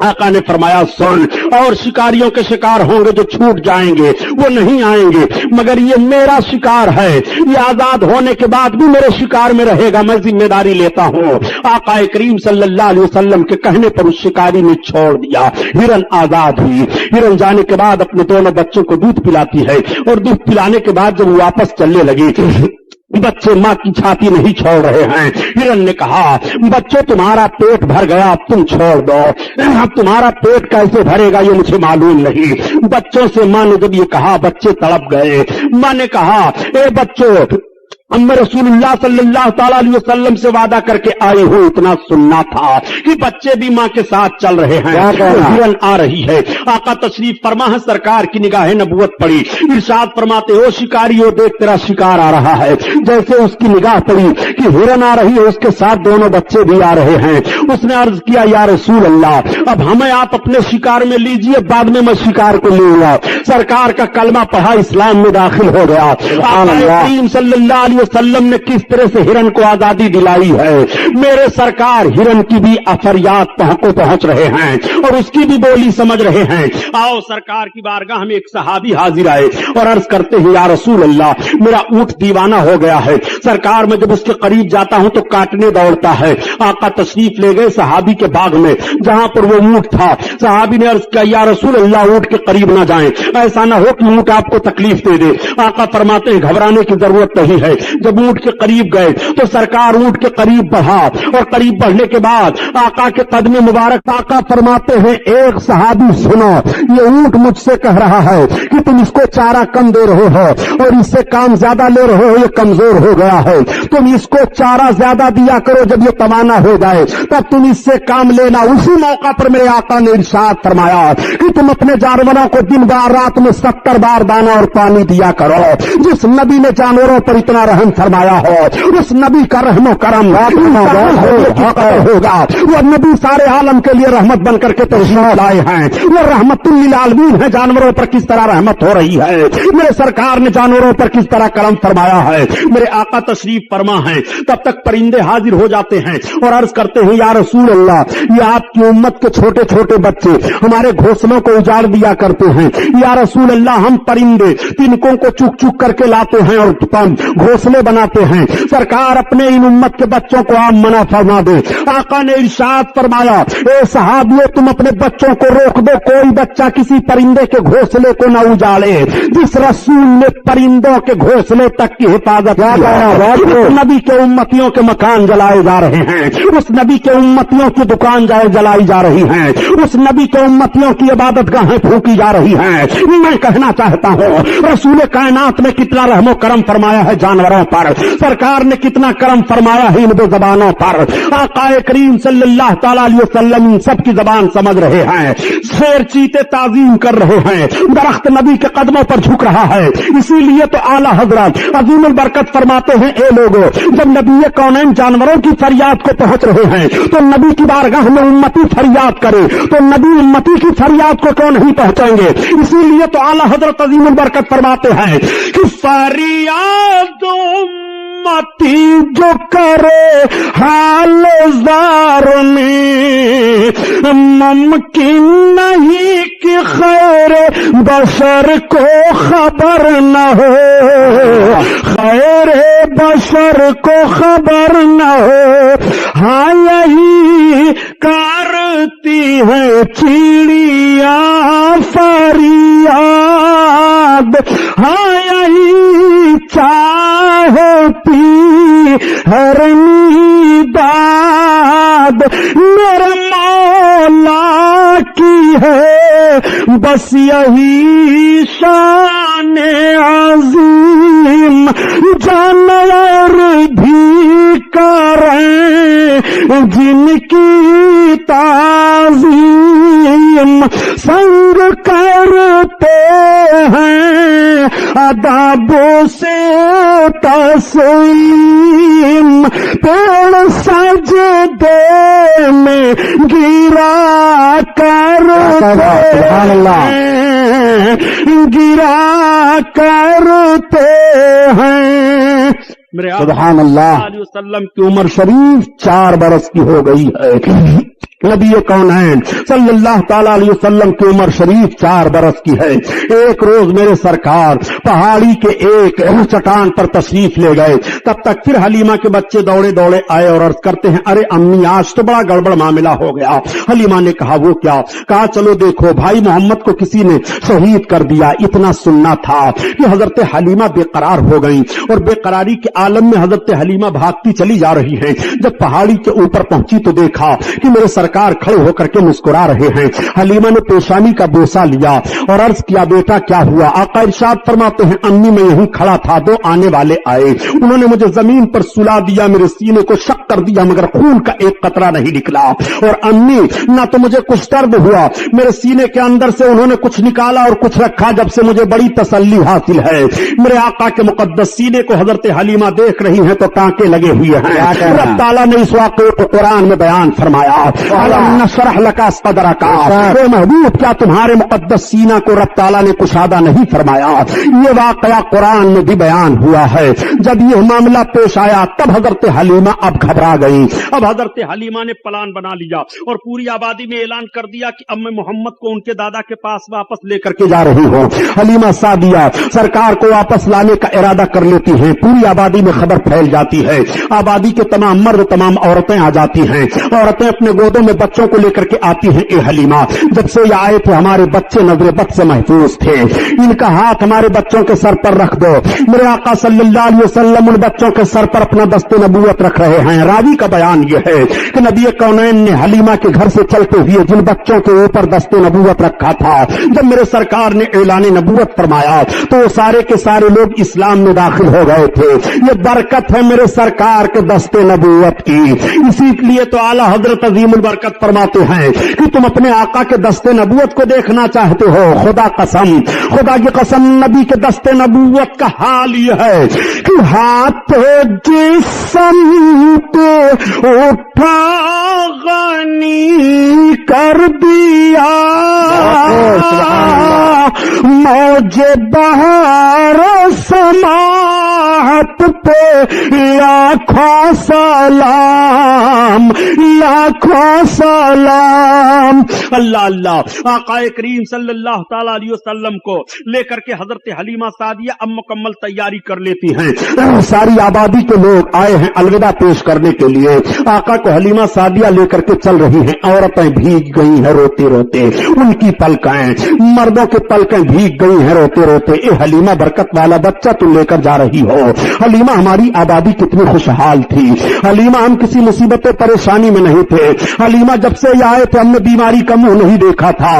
آقا نے فرمایا سن، اور شکاریوں کے شکار ہوں گے جو چھوٹ جائیں گے، وہ نہیں آئیں گے، مگر یہ میرا شکار ہے، یہ آزاد ہونے کے بعد بھی میرے شکار میں رہے گا، میں ذمہ داری لیتا ہوں۔ آقا کریم صلی اللہ علیہ وسلم کے کہنے پر اس شکاری نے چھوڑ دیا، ہرن آزاد ہوئی۔ ہرن جانے کے بعد اپنے دونوں بچوں کو دودھ پلاتی ہے، اور دودھ پلانے کے بعد جب وہ واپس چلنے لگی، بچے ماں کی چھاتی نہیں چھوڑ رہے ہیں۔ ہرن نے کہا بچوں تمہارا پیٹ بھر گیا، اب تم چھوڑ دو۔ اب تمہارا پیٹ کیسے بھرے گا یہ مجھے معلوم نہیں۔ بچوں سے ماں نے جب یہ کہا بچے تڑپ گئے۔ ماں نے کہا اے بچوں، میں رسول اللہ صلی اللہ تعالی علیہ وسلم سے وعدہ کر کے آئی ہوں، اتنا سننا تھا کہ بچے بھی ماں کے ساتھ چل رہے ہیں، ہرن آ رہی ہے۔ آقا تشریف فرما ہے، سرکار کی نگاہ نبوت پڑی، ارشاد فرماتے ہو شکاری ہو دیکھ تیرا شکار آ رہا ہے۔ جیسے اس کی نگاہ پڑی کہ ہرن آ رہی ہے، اس کے ساتھ دونوں بچے بھی آ رہے ہیں، اس نے عرض کیا یا رسول اللہ اب ہمیں آپ اپنے شکار میں لیجئے، بعد میں شکار کو لوں گا۔ سرکار کا کلمہ پڑھا، اسلام میں داخل ہو گیا۔ کریم صلی اللہ علیہ وسلم نے کس طرح سے ہرن کو آزادی دلائی ہے، میرے سرکار ہرن کی بھی فریاد کو پہنچ رہے ہیں اور اس کی بھی بولی سمجھ رہے ہیں۔ آؤ سرکار کی بارگاہ میں ایک صحابی حاضر آئے اور عرض کرتے ہیں یا رسول اللہ میرا اونٹ دیوانہ ہو گیا ہے، سرکار میں جب اس کے قریب جاتا ہوں تو کاٹنے دوڑتا ہے۔ آقا تشریف لے گئے صحابی کے باغ میں جہاں پر وہ اونٹ تھا۔ صحابی نے عرض کیا یا رسول اللہ اونٹ کے قریب نہ جائیں، ایسا نہ ہو کہ اونٹ آپ کو تکلیف دے دے۔ آقا فرماتے ہیں گھبرانے کی ضرورت نہیں ہے۔ جب اونٹ کے قریب گئے تو سرکار اونٹ کے قریب بڑھا اور قریب بڑھنے کے بعد آقا کے قدم مبارک، آقا فرماتے ہیں ایک صحابی سنو، یہ اونٹ مجھ سے کہہ رہا ہے کہ تم اس کو چارہ کم دے رہے ہو اور اس سے کام زیادہ لے رہے ہو، یہ کمزور ہو گیا ہے، تم اس کو چارہ زیادہ دیا کرو، جب یہ توانا ہو جائے تب تم اس سے کام لینا۔ اسی موقع پر میرے آقا نے ارشاد فرمایا کہ تم اپنے جانوروں کو دن بار رات میں 70 بار دانا اور پانی دیا کرو۔ جس نبی نے جانوروں پر اتنا رحم فرمایا ہو اس نبی کا رحم و کرم ہوگا۔ وہ نبی سارے عالم کے لیے رحمت بن کر کے تشریف لائے ہیں، وہ رحمت للعالمین ہے۔ جانوروں پر کس طرح رحمت ہو رہی ہے، میرے سرکار نے جانوروں پر کس طرح کرم فرمایا ہے، میرے آقا تشریف فرما ہے۔ تب تک پرندے حاضر ہو جاتے ہیں اور عرض کرتے ہیں یا رسول اللہ یہ آپ کی امت کے چھوٹے چھوٹے بچے ہمارے گھونسلوں کو اجاڑ دیا کرتے ہیں، یا رسول اللہ ہم پرندے تنکوں کو چک چک کر کے لاتے ہیں اور گھونسلے بناتے ہیں، سرکار اپنے ان امت کے بچوں کو آپ منع فرما دے۔ آقا نے ارشاد فرمایا اے صحابیو تم اپنے بچوں کو روک دو، کوئی بچہ کسی پرندے کے گھونسلے کو نہ اجاڑے۔ جس رسول نے پرندوں کے گھونسلے تک کی حفاظت کی، اس نبی کے امتیوں کے مکان جلائے جا رہے ہیں، اس نبی کے امتیوں کی دکان جلائی جا رہی ہیں، اس نبی کے امتیوں کی عبادت گاہیں پھونکی جا رہی ہیں۔ میں کہنا چاہتا ہوں رسول کائنات نے کتنا رحم و کرم فرمایا ہے جانوروں پر، سرکار نے کتنا کرم فرمایا ہے ان دو زبانوں پر۔ آقا کریم صلی اللہ تعالی علیہ وسلم ان سب کی زبان سمجھ رہے ہیں، شیر چیتے تعظیم کر رہے ہیں، درخت نبی کے قدموں پر جھک رہا ہے۔ اسی لیے تو اعلیٰ حضرت عظیم البرکت فرماتے ہیں اے لوگوں جب نبی کونین جانوروں کی فریاد کو پہنچ رہے ہیں تو نبی کی بارگاہ میں امتی فریاد کرے تو نبی امتی کی فریاد کو کیوں نہیں پہنچیں گے؟ اسی لیے تو اعلیٰ حضرت عظیم البرکت فرماتے ہیں کہ فریاد امتی جو کرے حال زار میں ممکن نہیں کہ خیر بشر کو خبر نہ ہو، خیر بشر کو خبر نہ ہو۔ ہاں یہی کرتی ہے چڑیا فریاد، ہاں یہی چاہتی ہرنی داد میرے مولا کی ہے، بس یہی شان عظیم جانور بھی کریں جن کی تعظیم سنگ کرتے ہیں ادابوں سے تسلیم، پیڑ سجدے میں گرا کرتے ہیں، گرا کرتے ہیں۔ سبحان اللہ۔ علیہ وسلم کی عمر شریف 4 برس کی ہو گئی ہے۔ نبی کونین صلی اللہ تعالی علیہ وسلم کی عمر شریف 4 برس کی ہے. ایک روز میرے سرکار پہاڑی کے ایک چٹان پر تشریف لے گئے. تب تک پھر حلیمہ کے بچے دوڑے دوڑے آئے اور عرض کرتے ہیں ارے امی آج تو بڑا گڑبڑ معاملہ ہو گیا. حلیمہ نے کہا وہ کیا؟ کہا چلو دیکھو بھائی محمد کو کسی نے شہید کر دیا. اتنا سننا تھا کہ حضرت حلیمہ بے قرار ہو گئی اور بے قراری کے عالم میں حضرت حلیمہ بھاگتی چلی جا رہی ہیں. جب پہاڑی کے اوپر پہنچی تو دیکھا کہ میرے سرکار کھڑے ہو کر کے مسکرا رہے ہیں. حلیمہ نے پیشانی کا بوسہ لیا اور عرض کیا بیٹا کیا ہوا؟ آقا ارشاد فرماتے ہیں امی میں یہیں کھڑا تھا, 2 آنے والے آئے, انہوں نے مجھے زمین پر سلا دیا, میرے سینے کو شق کر دیا مگر خون کا ایک قطرہ نہیں نکلا. اور امی نہ تو مجھے کچھ درد ہوا, میرے سینے کے اندر سے انہوں نے کچھ نکالا اور کچھ رکھا, جب سے مجھے بڑی تسلی حاصل ہے. میرے آقا کے مقدس سینے کو حضرت حلیمہ دیکھ رہی ہیں تو ٹانکے لگے ہوئے ہیں. رب تعالیٰ نے اس واقعے کو قرآن میں بیان فرمایا الم نشرح لک صدرک. اے محبوب کیا تمہارے مقدس سینہ کو رب تعالیٰ نے کشادہ نہیں فرمایا؟ یہ واقعہ قرآن میں بھی بیان ہوا ہے. جب یہ معاملہ پیش آیا تب حضرت حلیمہ اب گھبرا گئی. اب حضرت حلیمہ نے پلان بنا لیا اور پوری آبادی میں اعلان کر دیا کہ اب میں محمد کو ان کے دادا کے پاس واپس لے کر کے جا رہی ہوں. حلیمہ سعدیہ سرکار کو واپس لانے کا ارادہ کر لیتی ہیں. پوری آبادی میں خبر پھیل جاتی ہے. آبادی کے تمام مرد تمام عورتیں آ جاتی ہیں. عورتیں اپنے گودوں میں بچوں کو لے کر کے آتی ہیں. اے حلیمہ جب سے یہ آئے تھے ہمارے بچے نظر بد سے محفوظ تھے, ان کا ہاتھ ہمارے بچوں کے سر پر رکھ دو. میرے آقا صلی اللہ علیہ وسلم ان بچوں کے سر پر اپنا دست نبوت رکھ رہے ہیں. راوی کا بیان یہ ہے کہ نبی کونین نے حلیمہ کے گھر سے چلتے ہوئے جن بچوں کے اوپر دست نبوت رکھا تھا, جب میرے سرکار نے اعلان نبوت فرمایا تو وہ سارے کے سارے لوگ اسلام میں داخل ہو گئے تھے. یہ برکت ہے میرے سرکار کے دست نبوت کی. اسی لیے تو اعلیٰ حضرت عظیم البرکت فرماتے ہیں کہ تم اپنے آقا کے دست نبوت کو دیکھنا چاہتے ہو, خدا قسم, خدا کی قسم نبی کے دست نبوت کا حال یہ ہے کہ ہاتھ جسم کو اٹھا غنی کر دیا, موج بہار سماعت پہ لاکھوں سلام, لاکھوں سلام. اللہ اللہ. آقا کریم صلی اللہ تعالی علیہ وسلم کو لے کر کے حضرت حلیمہ سعدیہ اب مکمل تیاری کر لیتی ہیں. ساری آبادی کے لوگ آئے ہیں الوداع پیش کرنے کے لیے. آقا کو حلیمہ سعدیہ لے کر کے چل رہی ہیں. عورتیں بھیگ گئی ہیں روتے روتے, ان کی پلکیں, مردوں کے پلکیں بھیگ گئی ہیں روتے روتے. اے حلیمہ برکت والا بچہ تم لے کر جا رہی ہو. حلیمہ ہماری آبادی کتنی خوشحال تھی. حلیمہ ہم کسی مصیبت و پریشانی میں نہیں تھے. حلیمہ جب سے یہ آئے تو ہم نے بیماری کا منہ نہیں دیکھا تھا.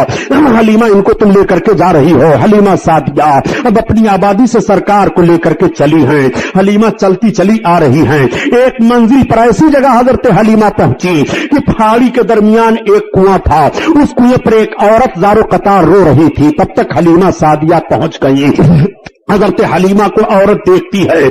حلیمہ ان کو تم لے کر کے جا رہی ہو. حلیمہ سعدیہ اب اپنی آبادی سے سرکار کو لے کر کے چلی ہیں. حلیمہ چلتی چلی آ رہی ہیں. ایک منزل پر ایسی جگہ حضرت حلیمہ پہنچی کہ پہاڑی کے درمیان ایک کنواں تھا. اس کنویں پر ایک عورت زارو قطار رو رہی تھی. تب تک حلیمہ سعدیہ پہنچ گئی. حضرت حلیمہ کو عورت دیکھتی ہے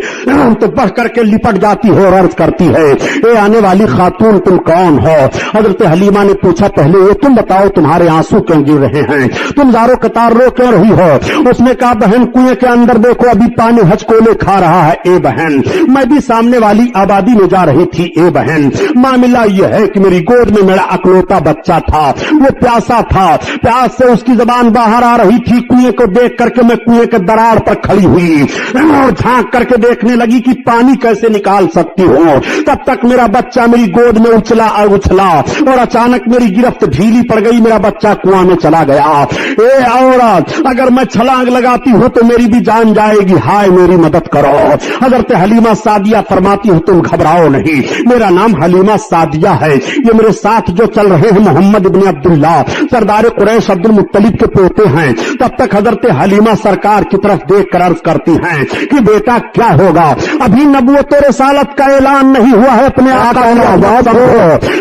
تو بڑھ کر کے لپٹ جاتی ہے اور عرض کرتی ہے اے آنے والی خاتون تم کون ہو؟ حضرت حلیمہ نے پوچھا پہلے یہ تم بتاؤ تمہارے آنسو کیوں گر رہے ہیں, تم زارو قطار رو کیوں رہی ہو؟ اس نے کہا بہن کنویں کے اندر دیکھو ابھی پانی ہچکولے کھا رہا ہے. اے بہن میں بھی سامنے والی آبادی میں جا رہی تھی. اے بہن معاملہ یہ ہے کہ میری گود میں میرا اکلوتا بچہ تھا, وہ پیاسا تھا, پیاس سے اس کی زبان باہر آ رہی تھی. کنویں کو دیکھ کر کے میں کنویں کے دراڑ پر کھڑی ہوئی اور جھانک کر کے دیکھنے لگی کہ پانی کیسے نکال سکتی ہوں. تب تک میرا بچہ میری گود میں اچھلا اور اچانک میری گرفت ڈھیلی پڑ گئی, میرا بچہ کنواں میں چلا گیا. اے عورت اگر میں چھلانگ لگاتی ہوں تو میری بھی جان جائے گی, ہائے میری مدد کرو. حضرت حلیمہ سعدیہ فرماتی ہوں تم گھبراؤ نہیں, میرا نام حلیمہ سعدیہ ہے. یہ میرے ساتھ جو چل رہے ہیں محمد ابن عبداللہ سردار قریش عبد المطلب کے پوتے ہیں. تب تک حضرت حلیمہ سرکار کی طرف دیکھ کر عرض کرتی ہیں کہ بیٹا کیا ہوگا؟ ابھی نبوت و رسالت کا اعلان نہیں ہوا ہے. اپنے آقا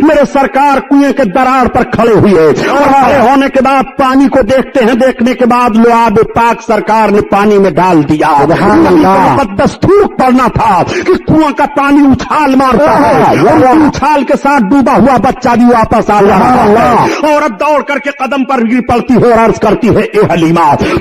میرے سرکار کنویں کے دراڑ پر کھڑے ہوئے اور کھڑے ہونے کے بعد پانی کو دیکھتے ہیں. دیکھنے کے بعد لعاب پاک سرکار نے پانی میں ڈال دیا. دستور پڑنا تھا کہ کنواں کا پانی اچھال مارتا ہے, اچھال کے ساتھ ڈوبا ہوا بچہ بھی واپس آ رہا. عورت دوڑ کر کے قدم پر گر پڑتی ہے اور عرض کرتی ہے اے حلیمہ